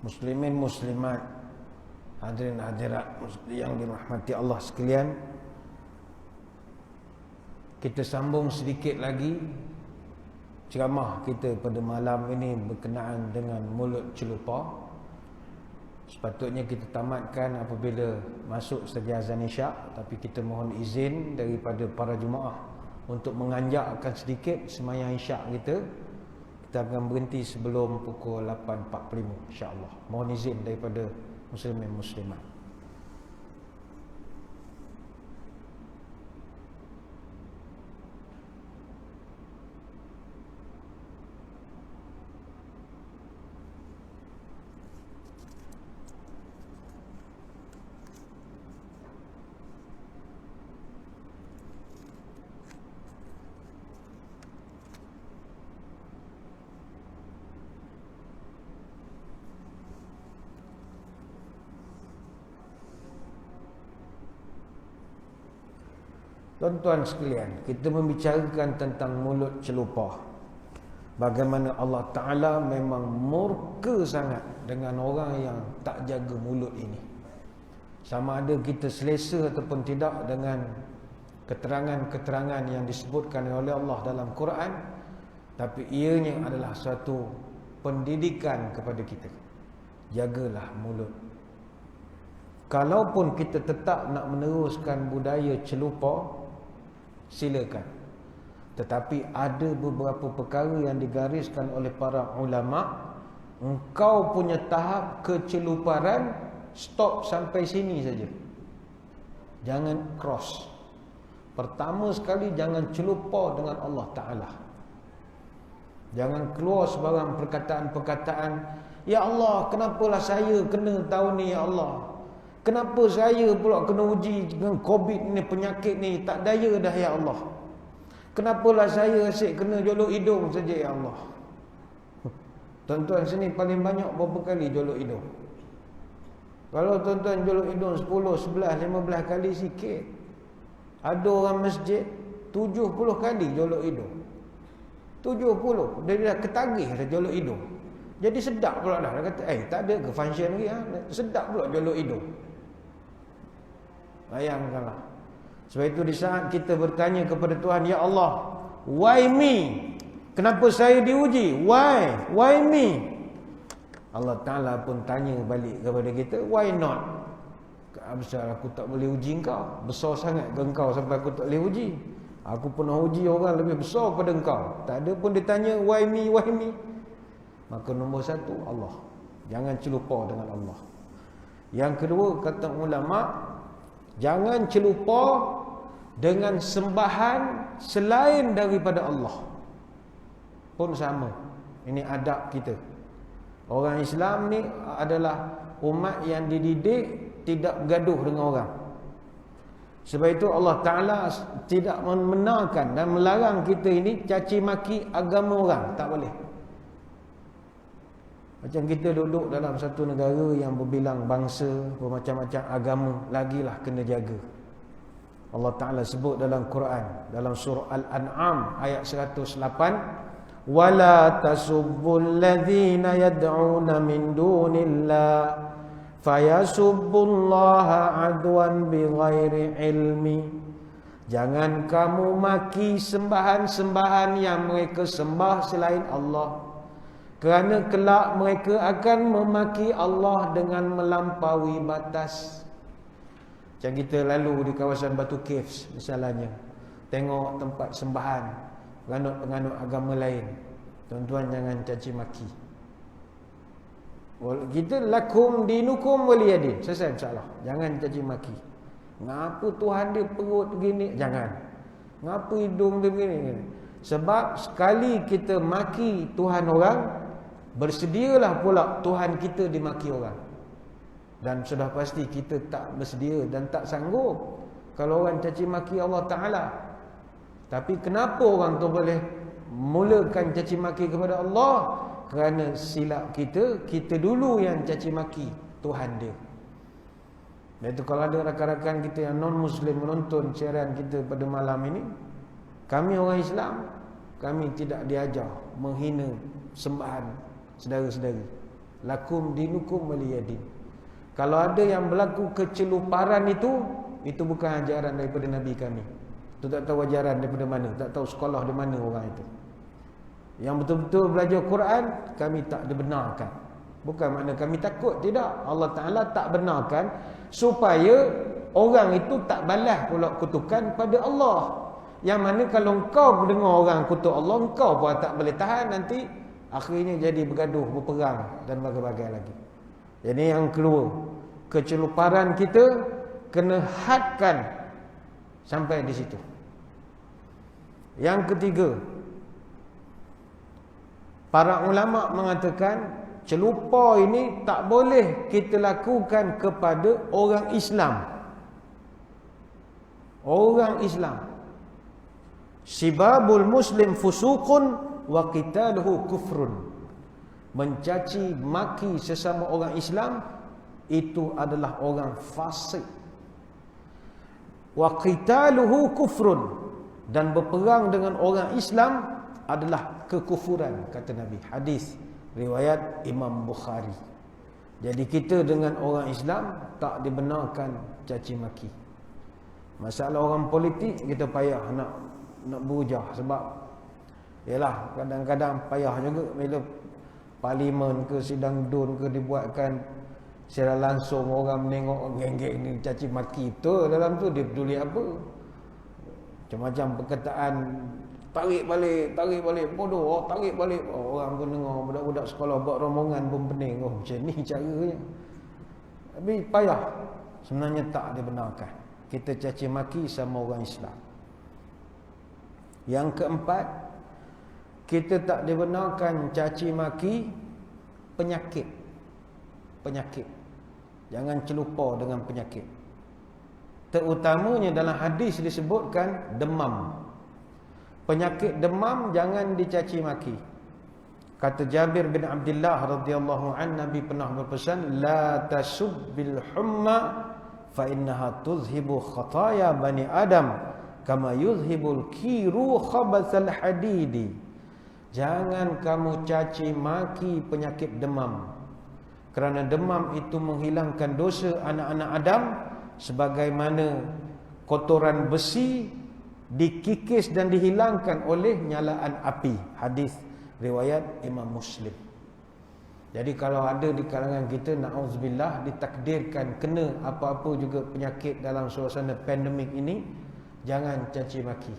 Muslimin muslimat, hadirin hadirat yang dirahmati Allah sekalian, kita sambung sedikit lagi ceramah kita pada malam ini berkenaan dengan mulut celupa. Sepatutnya kita tamatkan apabila masuk saja azan isyak, tapi kita mohon izin daripada para jemaah untuk menganjakkan sedikit sembahyang isyak kita. Kita akan berhenti sebelum pukul 8.45 insya-Allah. Mohon izin daripada muslimin muslimat. Tuan-tuan sekalian, kita membicarakan tentang mulut celupa. Bagaimana Allah Ta'ala memang murka sangat dengan orang yang tak jaga mulut ini. Sama ada kita selesa ataupun tidak dengan keterangan-keterangan yang disebutkan oleh Allah dalam Quran, tapi ianya adalah suatu pendidikan kepada kita. Jagalah mulut. Kalaupun kita tetap nak meneruskan budaya celupa, silakan. Tetapi ada beberapa perkara yang digariskan oleh para ulama. Engkau punya tahap keceluparan stop sampai sini saja. Jangan cross. Pertama sekali, jangan celupa dengan Allah Ta'ala. Jangan keluar sebarang perkataan-perkataan, ya Allah, kenapalah saya kena tahun ni, ya Allah. Kenapa saya pula kena uji dengan COVID ni, penyakit ni, tak daya dah, ya Allah. Kenapalah saya asyik kena jolok hidung saja, ya Allah. Tuan-tuan sini paling banyak berapa kali jolok hidung? Kalau tuan-tuan jolok hidung 10, 11, 15 kali sikit. Ada orang masjid 70 kali jolok hidung. 70. Dia dah ketagih dah jolok hidung. Jadi sedap pula dah. Dia kata, tak ada ke function lagi, ha? Sedap pula jolok hidung. Bayangkanlah. Sebab itu di saat kita bertanya kepada Tuhan, ya Allah, why me? Kenapa saya diuji? Why? Why me? Allah Ta'ala pun tanya balik kepada kita, why not? Besar aku tak boleh uji engkau. Besar sangat ke engkau sampai aku tak boleh uji? Aku pernah uji orang lebih besar pada engkau. Tak ada pun dia tanya, why me? Why me? Maka nombor satu, Allah. Jangan celupa dengan Allah. Yang kedua, kata ulama, jangan celupa dengan sembahan selain daripada Allah. Pun sama. Ini adab kita. Orang Islam ni adalah umat yang dididik tidak bergaduh dengan orang. Sebab itu Allah Ta'ala tidak membenarkan dan melarang kita ini caci maki agama orang. Tak boleh. Macam kita duduk dalam satu negara yang berbilang bangsa, bermacam-macam agama, lagilah kena jaga. Allah Ta'ala sebut dalam Quran, dalam surah Al-An'am ayat 108, وَلَا تَسُبُّوا الَّذِينَ يَدْعُونَ مِن دُونِ اللَّهِ فَيَسُبُّوا اللَّهَ عَدْوًا بِغَيْرِ عِلْمِ. Jangan kamu maki sembahan-sembahan yang mereka sembah selain Allah, kerana kelak mereka akan memaki Allah dengan melampaui batas. Macam kita lalu di kawasan Batu Caves misalnya, tengok tempat sembahan penganut-penganut agama lain. Tuan-tuan jangan caci maki. Kita lakum dinukum waliyadin. Selesai insya-Allah. Jangan caci maki. Ngapa Tuhan dia perut begini? Jangan. Ngapa hidung dia begini? Sebab sekali kita maki Tuhan orang, bersedialah pula Tuhan kita dimaki orang. Dan sudah pasti kita tak bersedia dan tak sanggup kalau orang caci maki Allah Ta'ala. Tapi kenapa orang tu boleh mulakan caci maki kepada Allah? Kerana silap kita dulu yang caci maki Tuhan dia. Dan itu kalau ada rakan-rakan kita yang non-Muslim menonton siaran kita pada malam ini, kami orang Islam, kami tidak diajar menghina sembahan saudara-saudari. Lakum dinukum waliyadin. Kalau ada yang berlaku keceluparan itu bukan ajaran daripada Nabi kami. Itu tak tahu ajaran daripada mana, tak tahu sekolah di mana orang itu. Yang betul-betul belajar Quran, kami tak dibenarkan. Bukan makna kami takut, tidak. Allah Ta'ala tak benarkan supaya orang itu tak balas pula kutukan pada Allah. Yang mana kalau engkau mendengar orang kutuk Allah, engkau pun tak boleh tahan, nanti akhirnya jadi bergaduh, berperang dan bagai-bagai lagi. Jadi yang kedua, keceluparan kita kena hadkan sampai di situ. Yang ketiga, para ulama mengatakan celupa ini tak boleh kita lakukan kepada orang Islam. Orang Islam. Sibabul muslim fusuqun wa qitaluhu kufrun. Mencaci maki sesama orang Islam itu adalah orang fasik. Wa qitaluhu kufrun, dan berperang dengan orang Islam adalah kekufuran, kata Nabi. Hadis riwayat Imam Bukhari. Jadi kita dengan orang Islam tak dibenarkan caci maki. Masalah orang politik kita payah nak berujah, sebab yalah kadang-kadang payah juga bila parlimen ke sidang DUN ke dibuatkan secara langsung, orang menengok geng-geng ni caci maki. Betul, dalam tu dia peduli apa? Macam-macam perkataan, tarik balik bodoh, tarik balik. Orang pun dengar budak-budak sekolah buat rombongan pun pening. Macam ni caranya. Tapi payah. Sebenarnya tak dibenarkan kita caci maki sama orang Islam. Yang keempat, kita tak dibenarkan caci maki penyakit. Jangan celupa dengan penyakit. Terutamanya dalam hadis disebutkan demam. Penyakit demam jangan dicaci maki. Kata Jabir bin Abdullah radhiyallahu an, Nabi pernah berpesan, la tasubbil humma fa innaha tuzhibu khataya bani adam kama yuzhibul kiru khabathal hadidi. Jangan kamu caci maki penyakit demam, kerana demam itu menghilangkan dosa anak-anak Adam sebagaimana kotoran besi dikikis dan dihilangkan oleh nyalaan api. Hadis riwayat Imam Muslim. Jadi kalau ada di kalangan kita, na'udzubillah, ditakdirkan kena apa-apa juga penyakit dalam suasana pandemik ini, jangan caci maki.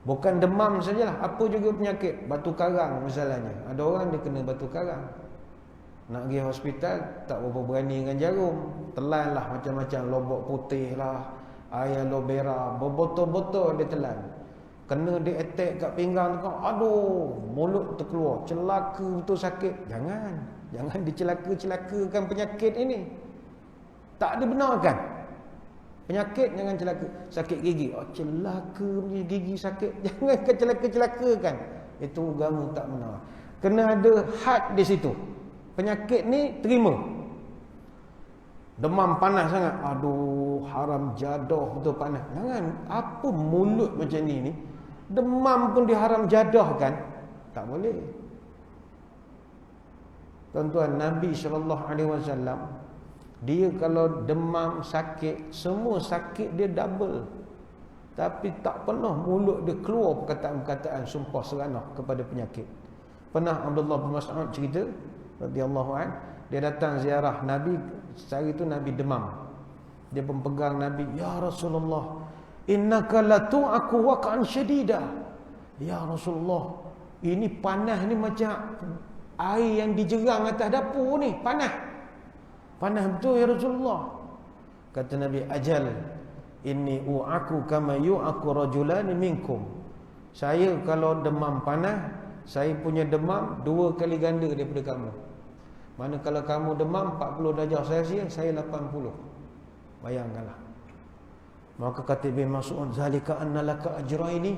Bukan demam sajalah, apa juga penyakit. Batu karang misalnya, ada orang dia kena batu karang, nak pergi hospital tak berapa berani dengan jarum, telan lah macam-macam, lobok putih lah, aloe vera, berbotol-botol dia telan. Kena dia attack kat pinggang tu, aduh, mulut terkeluar, celaka betul, sakit. Jangan dicelaka-celakakan penyakit ini. Tak dibenarkan. Penyakit jangan celaka. Sakit gigi, oh celaka punya gigi sakit. Jangan kecelaka-celakakan. Itu agama tak benar. Kena ada had di situ. Penyakit ni terima. Demam panas sangat, aduh haram jadah betul panas. Jangan, apa mulut macam ni demam pun diharam jadahkan. Tak boleh. Tuan-tuan, Nabi SAW, dia kalau demam, sakit, semua sakit dia double. Tapi tak pernah mulut dia keluar perkataan-perkataan sumpah seranah kepada penyakit. Pernah Abdullah bin Mas'ud cerita radhiyallahu an, dia datang ziarah Nabi, sehari itu Nabi demam. Dia pun pegang Nabi, ya Rasulullah, innaka latu'aku waq'an syadida. Ya Rasulullah, ini panas ni macam air yang dijerang atas dapur ni, panas. Panas betul ya Rasulullah. Kata Nabi, ajal, inni u'aku kama yu'aku rajulani minkum. Saya kalau demam panas, saya punya demam 2 kali ganda daripada kamu. Mana kalau kamu demam 40 darjah Celsius, saya 80. Bayangkanlah. Maka kata Ibn Mas'ud, zalika annalaka ajraini.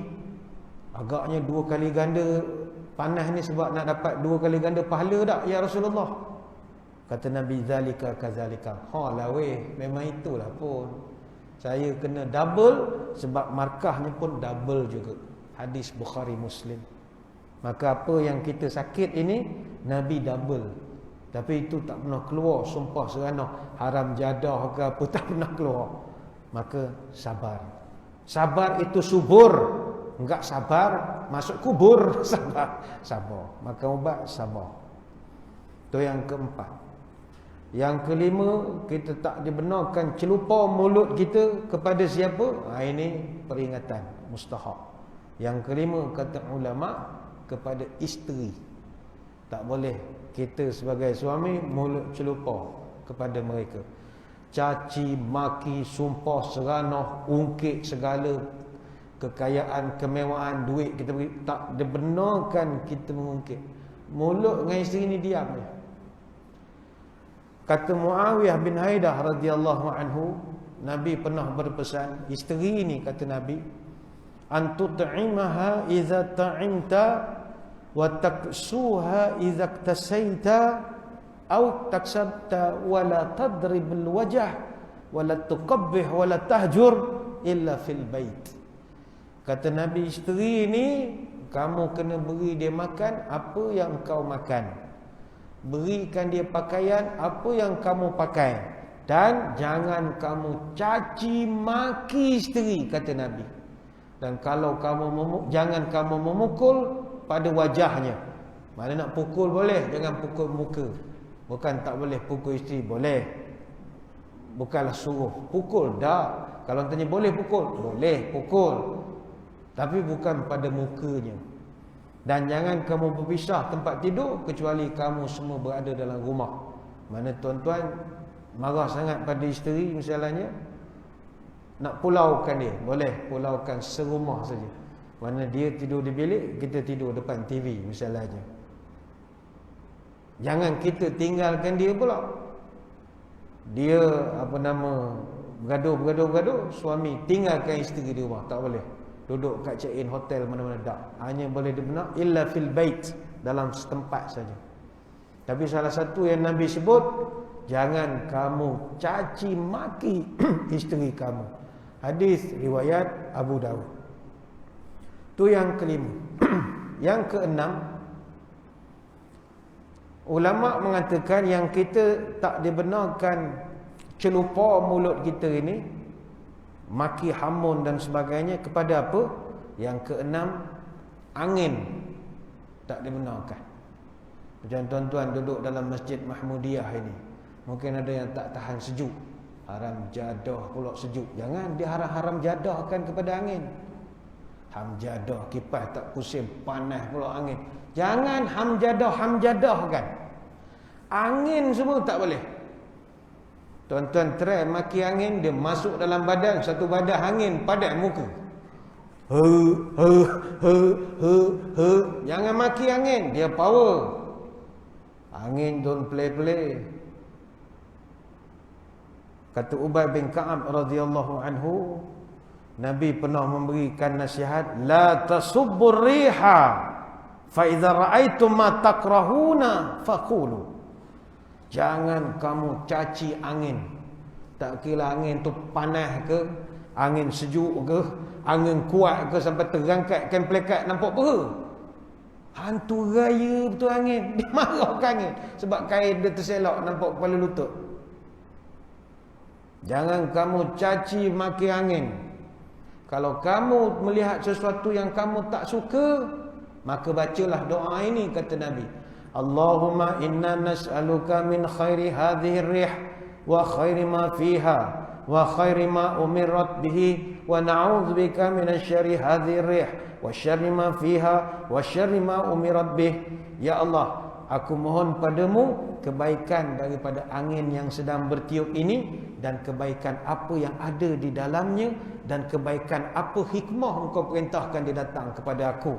Agaknya 2 kali ganda panas ni sebab nak dapat 2 kali ganda pahala tak ya Rasulullah? Kata Nabi, zalika kazalika. Lah weh, memang itulah pun. Saya kena double sebab markahnya pun double juga. Hadis Bukhari Muslim. Maka apa yang kita sakit ini, Nabi double. Tapi itu tak pernah keluar sumpah seranah haram jadah ke apa, tak pernah keluar. Maka sabar. Sabar itu subur. Enggak sabar masuk kubur. Sabar. Maka ubat sabar. Itu yang keempat. Yang kelima, kita tak dibenarkan celupa mulut kita kepada siapa. Ini peringatan mustahab. Yang kelima, kata ulama, kepada isteri. Tak boleh kita sebagai suami mulut celupa kepada mereka. Caci, maki, sumpah seranah, ungkit segala kekayaan, kemewahan, duit kita beri, tak dibenarkan kita mengungkit. Mulut dengan isteri ni diam je. Kata Muawiyah bin Haidah radhiyallahu anhu, Nabi pernah berpesan, isteri ni kata Nabi, antut'imaha idza ta'imta wa taksuha idza iktasaita au taksabta wa la tadrib alwajh wa la tuqabbih wa la tahjur illa fil bait. Kata Nabi, isteri ni kamu kena beri dia makan apa yang kau makan, berikan dia pakaian apa yang kamu pakai, dan jangan kamu caci maki isteri, kata Nabi. Dan kalau kamu jangan kamu memukul pada wajahnya. Mana nak pukul boleh, jangan pukul muka. Bukan tak boleh pukul isteri, boleh. Bukanlah suruh pukul, dah. Kalau tanya boleh pukul, boleh pukul. Tapi bukan pada mukanya. Dan jangan kamu berpisah tempat tidur kecuali kamu semua berada dalam rumah. Mana tuan-tuan marah sangat pada isteri misalnya, nak pulaukan dia, boleh pulaukan serumah saja. Mana dia tidur di bilik, kita tidur depan TV misalnya. Jangan kita tinggalkan dia pula. Dia bergaduh, suami tinggalkan isteri di rumah, tak boleh. Duduk kat check-in hotel mana-mana, tak. Hanya boleh dibenar illa fil bait, dalam setempat saja. Tapi salah satu yang Nabi sebut, jangan kamu caci maki isteri kamu. Hadis riwayat Abu Dawud. Itu yang kelima. Yang keenam, ulama mengatakan yang kita tak dibenarkan celupa mulut kita ini, maki, hamun dan sebagainya, kepada apa? Yang keenam, angin tak dibenarkan. Macam tuan-tuan duduk dalam Masjid Mahmudiyah ini, mungkin ada yang tak tahan sejuk, haram jadah pula sejuk. Jangan diharam-haram jadahkan kepada angin. Hamjadah, kipas tak pusing, panas pula angin. Jangan hamjadahkan. Angin semua tak boleh. Tuan-tuan try maki angin, dia masuk dalam badan, satu badan angin padat muka. Jangan maki angin, dia power. Angin don't play. Kata Ubay bin Ka'ab radhiyallahu anhu, Nabi pernah memberikan nasihat, la tasubbur riha fa idza ra'aitum ma takrahuna faqulu. Jangan kamu caci angin. Tak kira angin tu panas ke, angin sejuk ke, angin kuat ke sampai terangkat kain plekat nampak peha. Hantu raya betul angin. Dia marah ke angin sebab kain dia terselok nampak kepala lutut. Jangan kamu caci maki angin. Kalau kamu melihat sesuatu yang kamu tak suka, maka bacalah doa ini, kata Nabi. Allahumma inna nas'aluka min khairi hadhihi rih wa khairi ma fiha wa khairi ma umirat bihi wa na'udzubika min syarri hadhihi rih wa syarri ma fiha wa syarri ma umirat bih. Ya Allah, aku mohon padamu kebaikan daripada angin yang sedang bertiup ini, dan kebaikan apa yang ada di dalamnya, dan kebaikan apa hikmah engkau perintahkan dia datang kepada aku.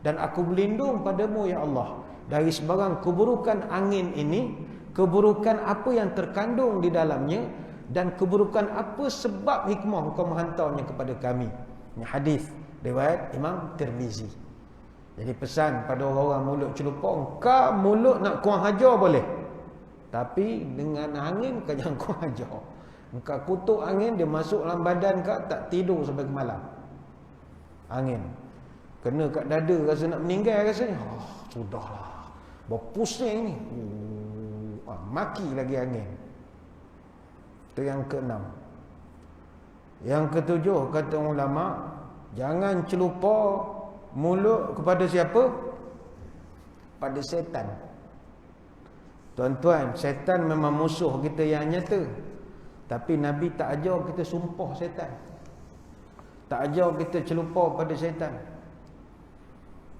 Dan aku berlindung padamu ya Allah dari sebarang keburukan angin ini, keburukan apa yang terkandung di dalamnya, dan keburukan apa sebab hikmah engkau menghantarnya kepada kami. Ini hadis riwayat Imam Tirmizi. Jadi pesan pada orang-orang mulut celupong, kau mulut nak kurang hajar boleh, tapi dengan angin kau jangan kurang hajar. Engkau kutuk angin, dia masuk dalam badan kau, tak tidur sampai ke malam. Angin kena kat dada, rasa nak meninggal rasanya. Sudahlah, berpusing ni. Maki lagi angin. Itu yang ke-6. Yang ke-7, kata ulama, jangan celupa mulut kepada siapa? Pada setan. Tuan-tuan, setan memang musuh kita yang nyata. Tapi Nabi tak ajar kita sumpah setan. Tak ajar kita celupa pada setan.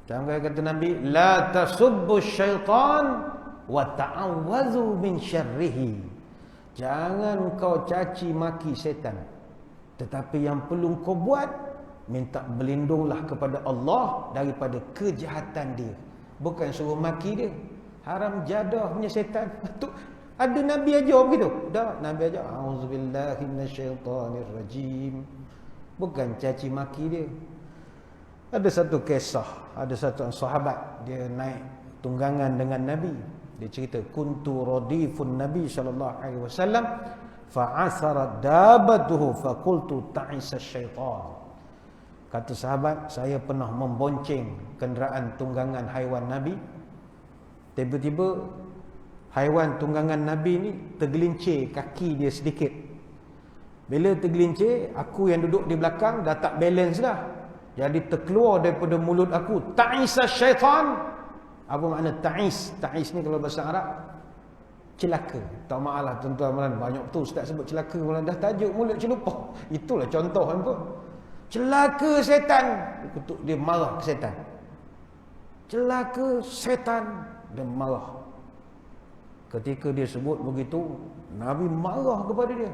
Jangan kata Nabi, la tasubbu syaitan wa ta'awwazu min syarrihi. Jangan kau caci maki setan, tetapi yang perlu kau buat, minta berlindunglah kepada Allah daripada kejahatan dia. Bukan suruh maki dia. Haram jadah punya setan. Ada Nabi ajar begitu? Dah, Nabi ajar auzubillahi minasyaitonirrajim. Bukan caci maki dia. Ada satu kisah, ada satu sahabat, dia naik tunggangan dengan Nabi. Dia cerita, kuntu radifun Nabi sallallahu alaihi wasallam fa'asarat dabatuhu faqultu ta'isa syaitan. Kata sahabat, saya pernah membonceng kenderaan tunggangan haiwan Nabi. Tiba-tiba haiwan tunggangan Nabi ni tergelincir kaki dia sedikit. Bila tergelincir, aku yang duduk di belakang dah tak balance dah. Jadi terkeluar daripada mulut aku, ta'isa syaitan. Apa makna ta'is? Ta'is ni kalau bahasa Arab, celaka. Tak maaflah tuan-tuan, banyak betul ustaz sebut celaka, dah tajuk mulut celupa. Itulah contoh pun. Celaka setan. Dia marah ke setan. Celaka setan. Dia marah. Ketika dia sebut begitu, Nabi marah kepada dia.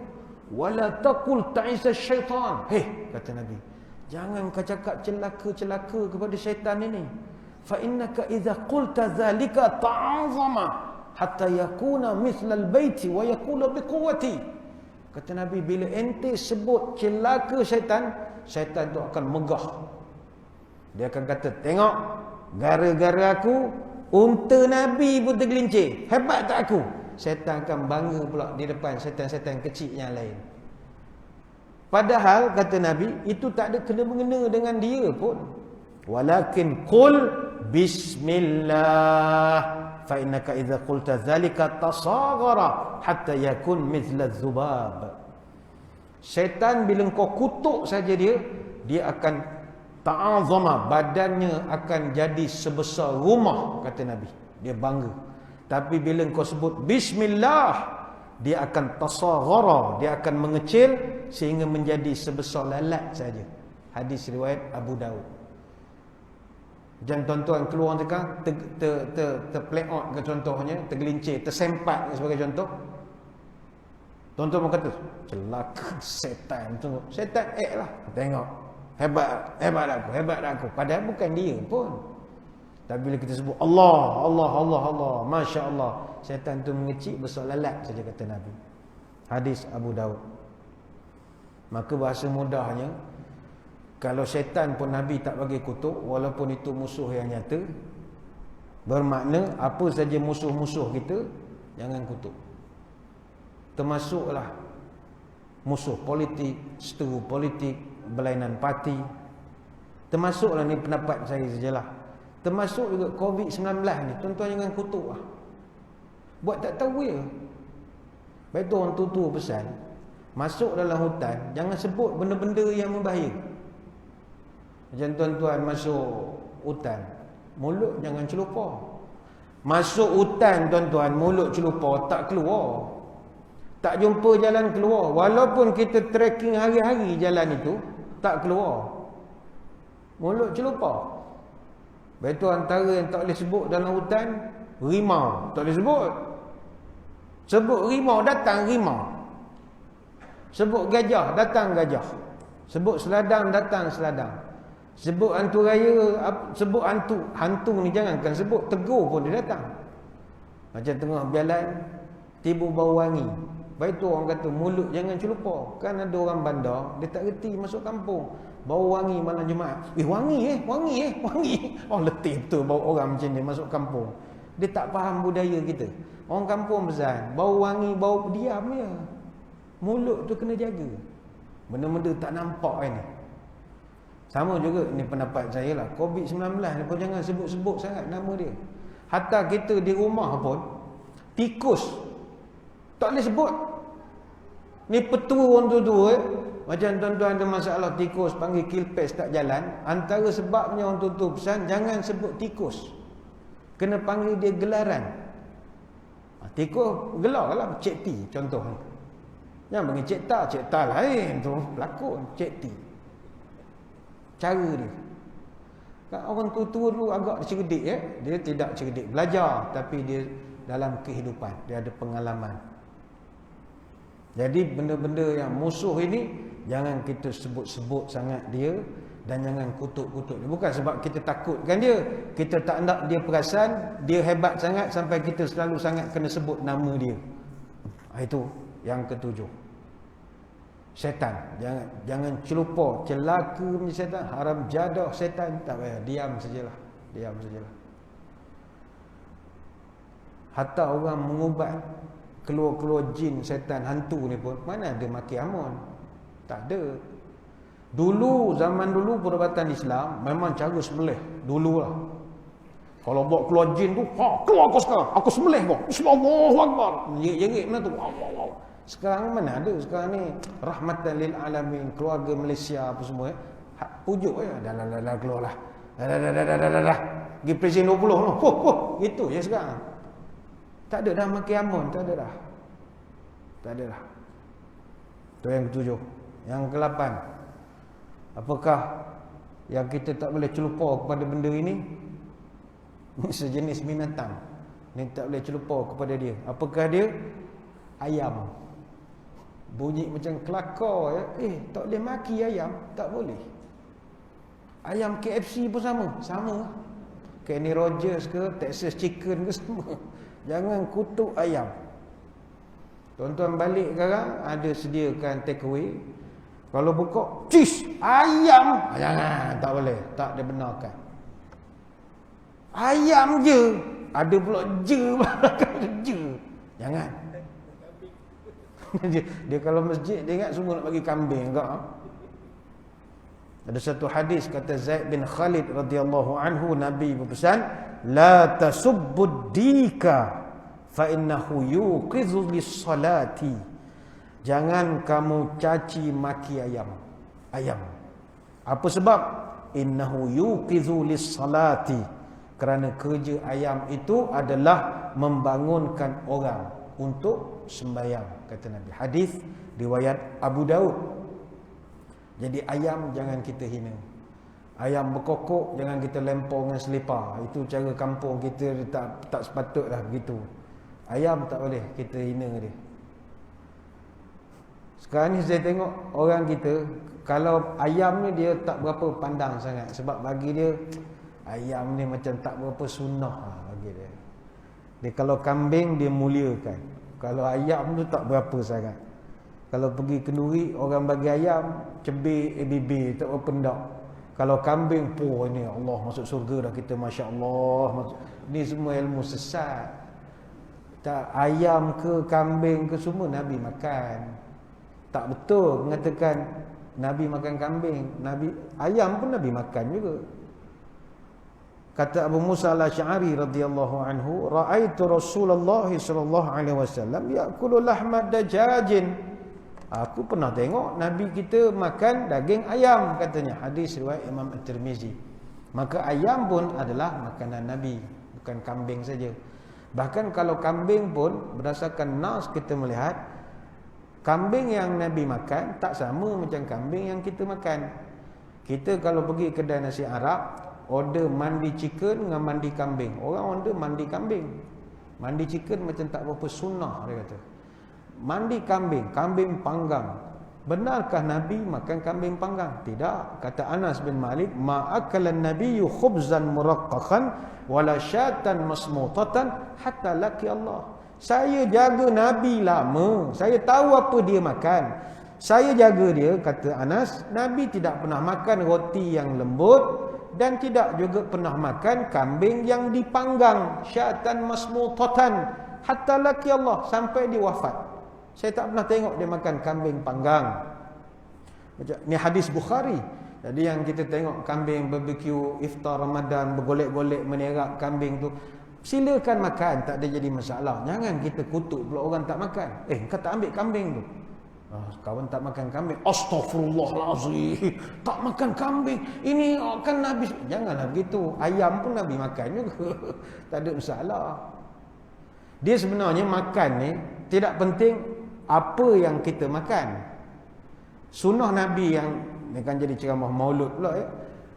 Wala taqul ta'isa syaitan. Kata Nabi, jangan kau cakap celaka-celaka kepada syaitan ini. Fa innaka idza qulta zalika ta'azama hatta yakuna mithla al-baiti wa yakula biquwwati. Kata Nabi, bila ente sebut celaka syaitan, syaitan tu akan megah. Dia akan kata, tengok, gara-gara aku unta Nabi pun tergelincir. Hebat tak aku? Syaitan akan bangga pula di depan syaitan-syaitan kecil yang lain. Padahal kata Nabi, itu tak ada kena-mengena dengan dia pun. Walakin qul bismillah fa innaka idza qulta zalika tasaghara hatta yakun mithla az-zubab. Syaitan bila kau kutuk saja dia akan ta'azama, badannya akan jadi sebesar rumah, kata Nabi. Dia bangga. Tapi bila kau sebut bismillah, dia akan tasaghara, dia akan mengecil sehingga menjadi sebesar lalat saja. Hadis riwayat Abu Daud. Jangan tuan-tuan keluar tekan terplay out ke contohnya, tergelincir, tersempat sebagai contoh. Tuan-tuan pun kata, celaka setan. Setan lah. Tengok. Hebat aku. Padahal bukan dia pun. Tapi bila kita sebut Allah, Masya Allah, syaitan tu mengecil besar lalat saja, kata Nabi. Hadis Abu Daud. Maka bahasa mudahnya, kalau syaitan pun Nabi tak bagi kutuk, walaupun itu musuh yang nyata, bermakna apa saja musuh-musuh kita, jangan kutuk. Termasuklah musuh politik, seteru politik, berlainan parti. Termasuklah ni pendapat saya sajalah. Termasuk juga COVID-19 ni, tuan-tuan jangan kutuk lah. Buat tak tahu ya. Baik tu orang tua pesan, masuk dalam hutan, jangan sebut benda-benda yang membahaya. Macam tuan-tuan masuk hutan, mulut jangan celupar. Masuk hutan tuan-tuan, mulut celupar, tak keluar. Tak jumpa jalan keluar. Walaupun kita trekking hari-hari jalan itu, tak keluar. Mulut celupar. Baik tu antara yang tak boleh sebut dalam hutan, rimau. Tak boleh sebut. Sebut rimau, datang rimau. Sebut gajah, datang gajah. Sebut seladang, datang seladang. Sebut hantu raya, sebut hantu ni jangankan sebut, tegur pun dia datang. Macam tengah berjalan, tiba bau wangi. Baik tu orang kata mulut jangan celupar. Kan ada orang bandar, dia tak reti masuk kampung, bau wangi malam Jumaat. Wangi wangi. Oh letih betul bau orang macam ni masuk kampung. Dia tak faham budaya kita. Orang kampung besar, bau wangi, bau diam je. Mulut tu kena jaga. Benda-benda tak nampak ni. Sama juga ni pendapat saya lah. COVID-19 ni pun jangan sebut-sebut sangat nama dia. Hatta kita di rumah pun, tikus tak boleh sebut. Ni petua orang tua macam tuan-tuan ada masalah tikus, panggil kilpes tak jalan. Antara sebabnya orang tua pesan, jangan sebut tikus. Kena panggil dia gelaran. Tikus gelar lah, Cik T contoh ni. Jangan panggil Cik Ta lain tu, pelakon, Cik T. Cara dia. Kan orang tua-tua dulu agak cerdik ya. Dia tidak cerdik belajar, tapi dia dalam kehidupan, dia ada pengalaman. Jadi benda-benda yang musuh ini jangan kita sebut-sebut sangat dia, dan jangan kutuk-kutuk dia. Bukan sebab kita takutkan dia, kita tak nak dia perasan dia hebat sangat sampai kita selalu sangat kena sebut nama dia. Itu yang ketujuh. Syaitan, jangan celupar, celaka punya syaitan, haram jadah syaitan, tak payah, diam sajalah. Hatta orang mengubat keluar-keluar jin, syaitan, hantu ni pun, mana ada maki amun? Tak ada. Dulu, zaman dulu perubatan Islam memang cara sembelih dululah. Kalau bawa keluar jin tu, keluar kau sekarang, aku sembelih kau. Bismillahirrahmanirrahim. Jerit mana tu? Sekarang mana ada? Sekarang ni rahmatan lil alamin, keluarga Malaysia apa semua pujuk je. Dah keluarlah. Dah. Pergi presiden 20 noh. Gitu je sekarang. Tak ada dah maki amun, tak ada dah. Tu yang ketujuh. Yang ke-8. Apakah yang kita tak boleh celupar kepada benda ini? Sejenis binatang. Ni tak boleh celupar kepada dia. Apakah dia? Ayam. Bunyi macam kelakar ya. Tak boleh maki ayam, tak boleh. Ayam KFC pun sama. Kenny Rogers ke, Texas Chicken ke, semua. Jangan kutuk ayam. Tuan-tuan balik sekarang ada sediakan take away. Kalau buka, cheese ayam. Jangan, tak boleh, tak dibenarkan. Ayam je. Ada pula je belakang je. Jangan. Dia kalau masjid dia ingat semua nak bagi kambing enggak. Ada satu hadis kata Zaid bin Khalid radhiyallahu anhu, Nabi berpesan, la tasubbud dika fa innahu yuqizu lis-salati. Jangan kamu caci maki ayam. Apa sebab? Innahu yuqizu lis-salati. Kerana kerja ayam itu adalah membangunkan orang untuk sembahyang, kata Nabi. Hadis riwayat Abu Daud. Jadi ayam jangan kita hina. Ayam berkokok jangan kita lempar dengan selipar. Itu cara kampung kita, tak sepatutlah begitu. Ayam tak boleh kita hina dia. Sekarang ni saya tengok orang kita, kalau ayam ni dia tak berapa pandang sangat, sebab bagi dia ayam ni macam tak berapa sunnah bagi dia. Dia kalau kambing dia muliakan, kalau ayam tu tak berapa sangat. Kalau pergi kenduri, orang bagi ayam, cebik, ABB, tak apa pendak. Kalau kambing, ini Allah masuk surga dah kita, Masya Allah. Ni semua ilmu sesat. Tak, ayam ke kambing ke semua Nabi makan. Tak betul mengatakan Nabi makan kambing. Ayam pun Nabi makan juga. Kata Abu Musa al-Asy'ari radhiyallahu anhu, ra'aitu Rasulullah sallallahu alaihi wasallam ya'kulu lahma dajajin. Aku pernah tengok Nabi kita makan daging ayam, katanya. Hadis riwayat Imam At-Tirmizi. Maka ayam pun adalah makanan Nabi, bukan kambing saja. Bahkan kalau kambing pun berdasarkan nas kita melihat kambing yang Nabi makan tak sama macam kambing yang kita makan. Kita kalau pergi kedai nasi Arab, order mandi chicken dengan mandi kambing. Orang order mandi kambing. Mandi chicken macam tak berapa sunnah, dia kata. Mandi kambing, kambing panggang. Benarkah Nabi makan kambing panggang? Tidak. Kata Anas bin Malik, ma'akalan nabiyyu khubzan muraqqaqan wala syatan masmutatan hatta laki Allah. Saya jaga Nabi lama. Saya tahu apa dia makan. Saya jaga dia, kata Anas. Nabi tidak pernah makan roti yang lembut dan tidak juga pernah makan kambing yang dipanggang, syatan masmutatan hatta laki Allah, sampai dia wafat. Saya tak pernah tengok dia makan kambing panggang. Ni hadis Bukhari. Jadi yang kita tengok kambing barbecue iftar Ramadan, bergolek-golek menerap kambing tu, silakan makan, tak ada jadi masalah. Jangan kita kutuk pula orang tak makan. Kau tak ambil kambing tu. Kawan tak makan kambing. Astaghfirullahalazim. Tak makan kambing. Ini kan Nabi. Janganlah begitu. Ayam pun Nabi makan juga. Tak ada masalah. Dia sebenarnya makan ni tidak penting apa yang kita makan. Sunnah Nabi yang ni kan jadi ceramah maulud pula ya.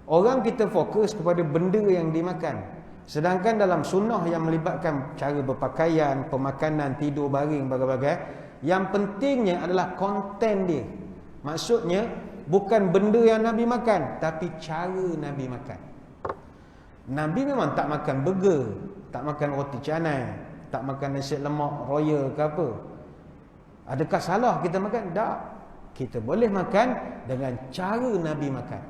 Orang kita fokus kepada benda yang dimakan. Sedangkan dalam sunnah yang melibatkan cara berpakaian, pemakanan, tidur baring, bagai-bagai, yang pentingnya adalah konten dia. Maksudnya bukan benda yang Nabi makan, tapi cara Nabi makan. Nabi memang tak makan burger, tak makan roti canai, tak makan nasi lemak royal ke apa. Adakah salah kita makan? Tak. Kita boleh makan dengan cara Nabi makan.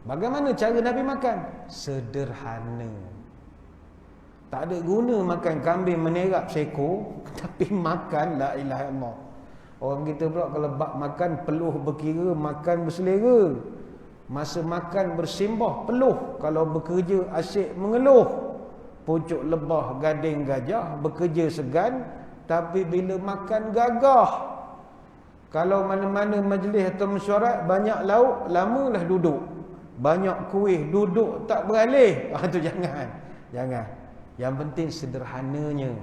Bagaimana cara Nabi makan? Sederhana. Tak ada guna makan kambing menerap seekor tapi makan la ilaha illallah. Orang kita pula kalau bab makan peluh berkira, makan berselera. Masa makan bersimbah peluh, kalau bekerja asyik mengeluh. Pucuk lebah gading gajah, bekerja segan, tapi bila makan gagah. Kalau mana-mana majlis atau mesyuarat banyak lauk, lamalah duduk. Banyak kuih, duduk tak beralih. Tu jangan. Jangan. Yang penting sederhananya.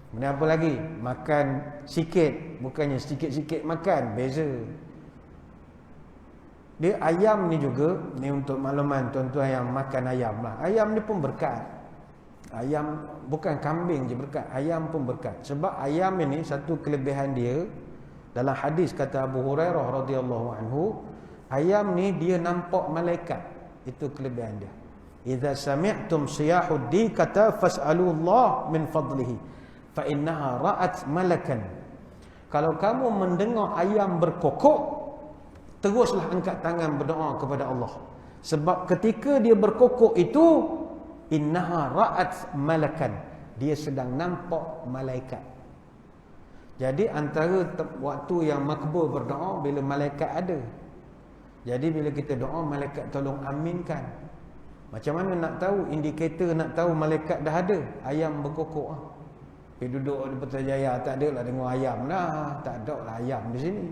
Kemudian apa lagi? Makan sikit, bukannya sikit-sikit makan, beza. Dia ayam ni juga, ni untuk makluman tuan-tuan yang makan ayam lah. Ayam ni pun berkat. Ayam bukan kambing je berkat, ayam pun berkat. Sebab ayam ini satu kelebihan dia, dalam hadis kata Abu Hurairah radhiyallahu anhu, ayam ni dia nampak malaikat. Itu kelebihan dia. Idza sami'tum siyahud dikata fas'alullah min fadlihi fa innaha ra'at malakan. Kalau kamu mendengar ayam berkokok, teruslah angkat tangan berdoa kepada Allah. Sebab ketika dia berkokok itu, innaha ra'at malakan, dia sedang nampak malaikat. Jadi antara waktu yang makbul berdoa bila malaikat ada. Jadi bila kita doa, malaikat tolong aminkan. Macam mana nak tahu? Indikator nak tahu malaikat dah ada, ayam berkokok. Pergi duduk di Putrajaya, tak ada lah dengar ayam lah. Tak ada lah ayam di sini.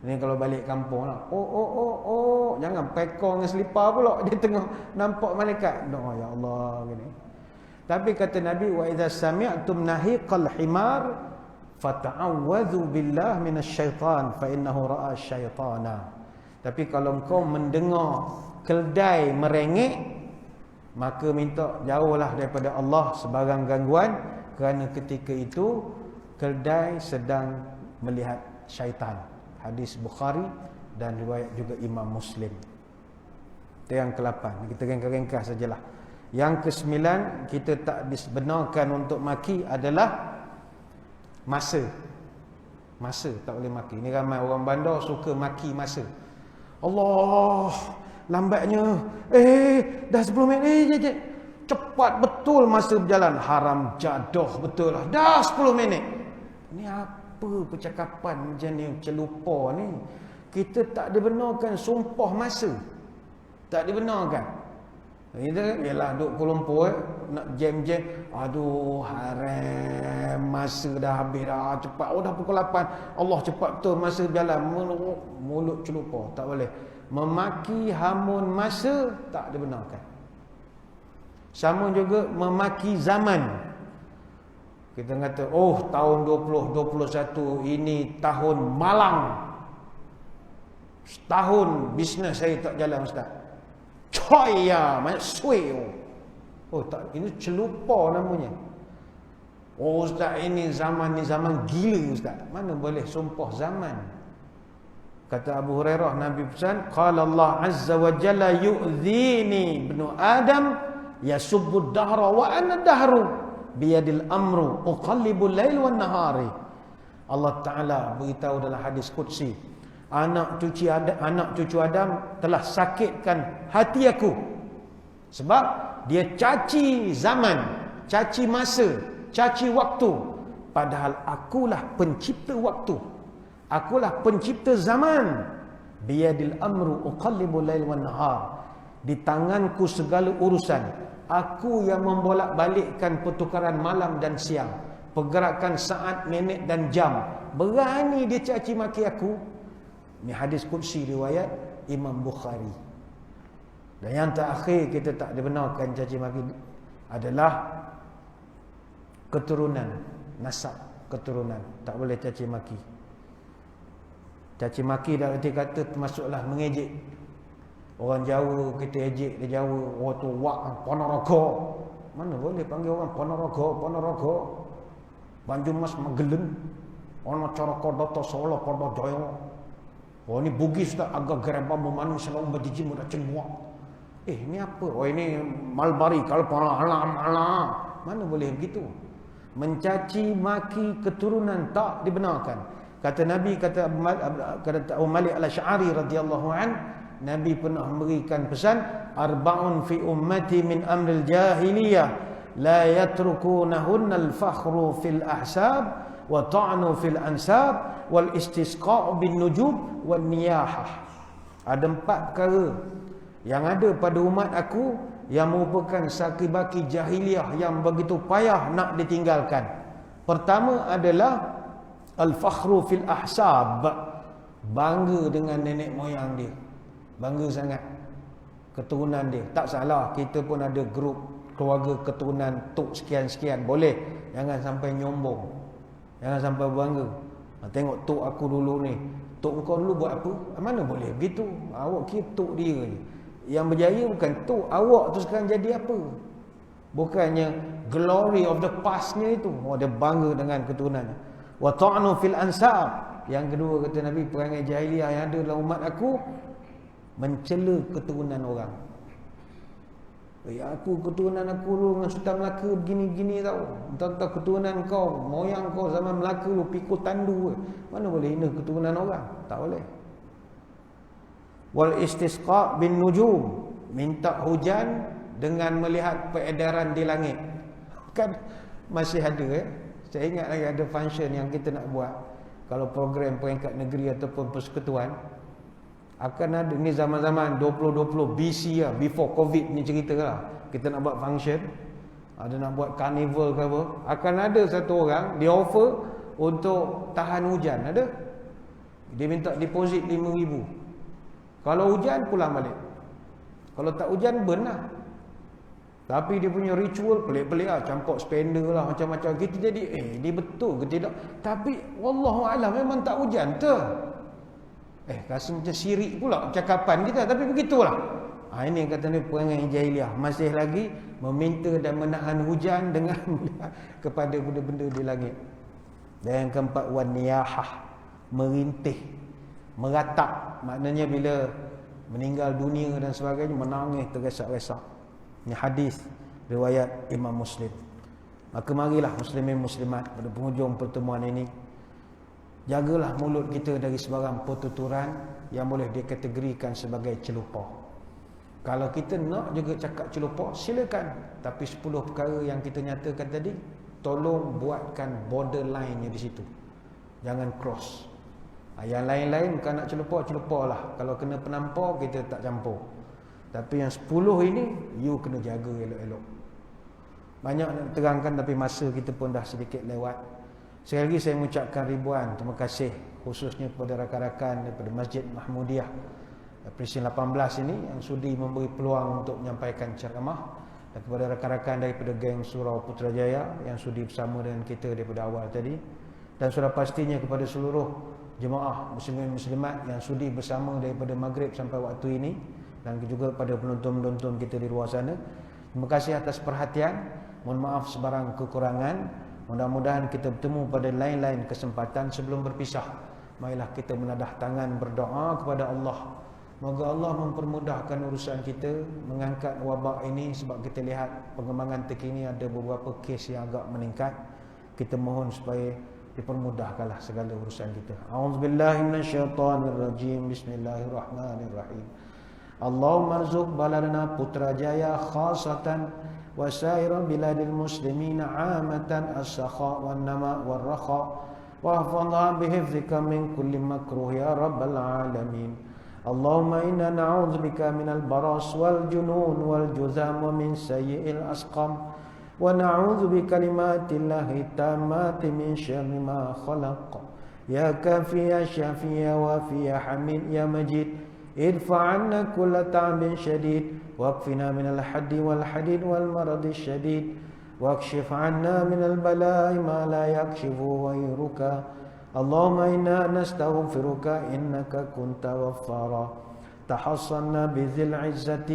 Ini kalau balik kampung lah, oh, jangan pekor dengan selipar pula, dia tengah nampak malaikat. Doa ya Allah gini. Tapi kata Nabi, wa idza sami'tum nahiqal himar fata'awwadhu billah minasyaitan fa innahu ra'a syaitana. Tapi kalau engkau mendengar keldai merengek, maka minta jauhlah daripada Allah sebarang gangguan, kerana ketika itu keldai sedang melihat syaitan. Hadis Bukhari dan riwayat juga Imam Muslim. Itu yang ke-8. Kita ringkas-ringkas sajalah. Yang ke-9, kita tak dibenarkan untuk maki adalah masa. Masa tak boleh maki. Ni ramai orang bandar suka maki masa. Allah, lambatnya. Dah 10 minit. Cepat betul masa berjalan. Haram jadah betul lah. Dah 10 minit. Ni apa percakapan macam ni, celupa ni. Kita tak dibenarkan sumpah masa. Tak dibenarkan. Kita ialah duduk Kuala Lumpur nak jam-jam, aduh haram, masa dah habis dah, cepat, dah pukul 8, Allah cepat betul masa berjalan. Mulut celupa, tak boleh. Memaki hamun masa tak dibenarkan. Sama juga memaki zaman. Kita kata, tahun 2021 ini tahun malang, setahun bisnes saya tak jalan Ustaz. Coy ya, banyak sui. Tak, ini celupa namanya. Ustaz, ini zaman gila Ustaz. Mana boleh sumpah zaman. Kata Abu Hurairah, Nabi pesan, qala Allah azza wa jalla yu'dhini ibnu Adam yasubbu dahra wa ana dahru biyadil amru uqallibul lail wan nahari. Allah Taala beritahu dalam hadis qudsi, anak cucu Adam telah sakitkan hati aku sebab dia caci zaman, caci masa, caci waktu, padahal akulah pencipta waktu, akulah pencipta zaman. Biyadil amru uqallibul lail wan nahar, di tanganku segala urusan, aku yang membolak-balikkan pertukaran malam dan siang, pergerakan saat, minit dan jam. Berani dia caci maki aku. Ini hadis qudsi riwayat Imam Bukhari. Dan yang terakhir kita tak dibenarkan caci maki adalah keturunan, nasab keturunan. Tak boleh caci maki. Caci maki dalam arti kata termasuklah mengejek. Orang Jawa kita ejek dia Jawa, orang tu wak Ponorogo. Mana boleh panggil orang Ponorogo. Banjumas Magelang. Orang Coroko Doto Solo Kodo Joyo. Ni Bugis tak agak gerabah memanu selalu berjijik mudah cenguak. Ni apa? Ini Malbari kalau alam. Mana boleh begitu? Mencaci maki keturunan tak dibenarkan. Kata Nabi, kata Abu Malik Al-Asy'ari radhiyallahu an, Nabi pernah memberikan pesan, arba'un fi ummati min amril jahiliyah la yatrukunahunna al-fakhru fil ahsab wa ta'nu fil ansab wal istisqa' bin nujub wan niyahah. Ada 4 perkara yang ada pada umat aku yang merupakan sakibaki jahiliah yang begitu payah nak ditinggalkan. Pertama adalah al-fakhru fil ahsab, bangga dengan nenek moyang dia, bangga sangat keturunan dia. Tak salah, kita pun ada grup keluarga keturunan tok sekian-sekian, boleh. Jangan sampai nyombong, jangan sampai bangga. Tengok tok aku dulu ni, tok kau dulu buat apa? Mana boleh begitu? Awak kira tok dia ni. Yang berjaya bukan tok awak tu sekarang jadi apa. Bukannya glory of the pastnya itu. Dia bangga dengan keturunannya. Wa ta'nu fil ansab. Yang kedua kata Nabi, perangai jahiliah yang ada dalam umat aku, mencela keturunan orang. Aku keturunan aku dulu dengan Sultan Melaka begini-begini tau. Entah-entah keturunan kau, moyang kau zaman Melaka lu pikul tandu. Mana boleh hina keturunan orang? Tak boleh. Wal istisqa' bin nujum, minta hujan dengan melihat peredaran di langit. Kan masih ada Saya ingat lagi ada function yang kita nak buat. Kalau program peringkat negeri ataupun persekutuan, akan ada ni zaman-zaman 2020 BC lah, before COVID ni cerita lah. Kita nak buat function, ada nak buat carnival ke apa, akan ada satu orang dia offer untuk tahan hujan. Ada, dia minta deposit 5,000. Kalau hujan pulang balik, kalau tak hujan burn lah. Tapi dia punya ritual pelik-pelik lah, campur spender lah, macam-macam. Kita jadi dia betul ke tidak? Tapi wallahualam memang tak hujan tu. Rasa macam syirik pula cakapan kita, tapi begitulah. Ini kata ni perangai jahiliah, masih lagi meminta dan menahan hujan dengan kepada benda-benda di langit. Dan yang keempat, wan niyahah, merintih, meratap. Maknanya bila meninggal dunia dan sebagainya, menangis tergesak-gesak. Ini hadis riwayat Imam Muslim. Maka marilah muslimin muslimat pada penghujung pertemuan ini Jagalah mulut kita dari sebarang pertuturan yang boleh dikategorikan sebagai celupah. Kalau kita nak juga cakap celupah, silakan. Tapi 10 perkara yang kita nyatakan tadi, tolong buatkan borderline-nya di situ. Jangan cross. Yang lain-lain bukan nak celupah lah. Kalau kena penampar, kita tak campur. Tapi yang 10 ini, you kena jaga elok-elok. Banyak nak terangkan tapi masa kita pun dah sedikit lewat. Sekali lagi saya mengucapkan ribuan terima kasih khususnya kepada rakan-rakan daripada Masjid Mahmudiyah Presiden 18 ini yang sudi memberi peluang untuk menyampaikan ceramah, dan kepada rakan-rakan daripada geng Surau Putrajaya yang sudi bersama dengan kita daripada awal tadi, dan sudah pastinya kepada seluruh jemaah muslimin muslimat yang sudi bersama daripada maghrib sampai waktu ini, dan juga kepada penonton-penonton kita di luar sana. Terima kasih atas perhatian. Mohon maaf sebarang kekurangan. Mudah-mudahan kita bertemu pada lain-lain kesempatan. Sebelum berpisah, marilah kita menadah tangan berdoa kepada Allah. Moga Allah mempermudahkan urusan kita, mengangkat wabak ini, sebab kita lihat perkembangan terkini ada beberapa kes yang agak meningkat. Kita mohon supaya dipermudahkanlah segala urusan kita. A'udzubillahi minasyaitonirrajim. Bismillahirrahmanirrahim. Allahumma arzuq baladana Putrajaya khasatan wa saira biladil muslimina amatan as-sakha wan nama war rakha wa hafadha bihifzika min kulli makruh ya rabbal alamin. Allahumma inna na'udzubika minal baras wal junun wal juzam wa min sayyi'il asqam wa na'udzu bikalimatillahi tammati min syarri ma khalaq. Ya kafi ya syafi ya wafi ya hamid ya majid, idfa' anna kulla ta'bin syadid واكفنا من الحد والحديد والمرض الشديد واكشف عنا من البلاء ما لا يكشف غيرك. اللهم إنا نستغفرك إنك كنت غفارا. تحصنا بذي العزة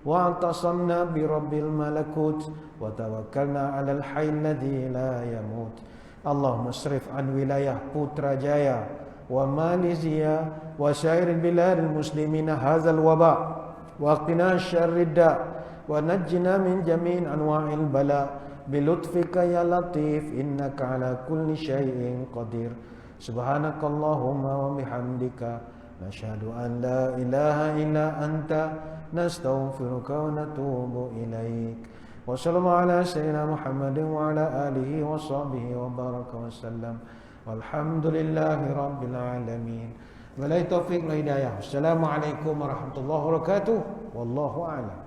واعتصمنا برب الملكوت وتوكلنا على الحي الذي لا يموت. اللهم اصرف عن ولاية Putrajaya وماليزيا وسائر البلاد المسلمين هذا الوباء وقنا شر الداء ونجنا من جميع أنواع البلاء بلطفك يا لطيف إنك على كل شيء قدير. سبحانك اللهم وبحمدك نشهد أن لا إله إلا أنت نستغفرك ونتوب إليك. وصلى الله على سيدنا محمد وعلى آله وصحبه وبارك وسلم والحمد لله رب العالمين. Wabillahi taufiq wal hidayah. Assalamualaikum warahmatullahi wabarakatuh. Wallahu a'lam.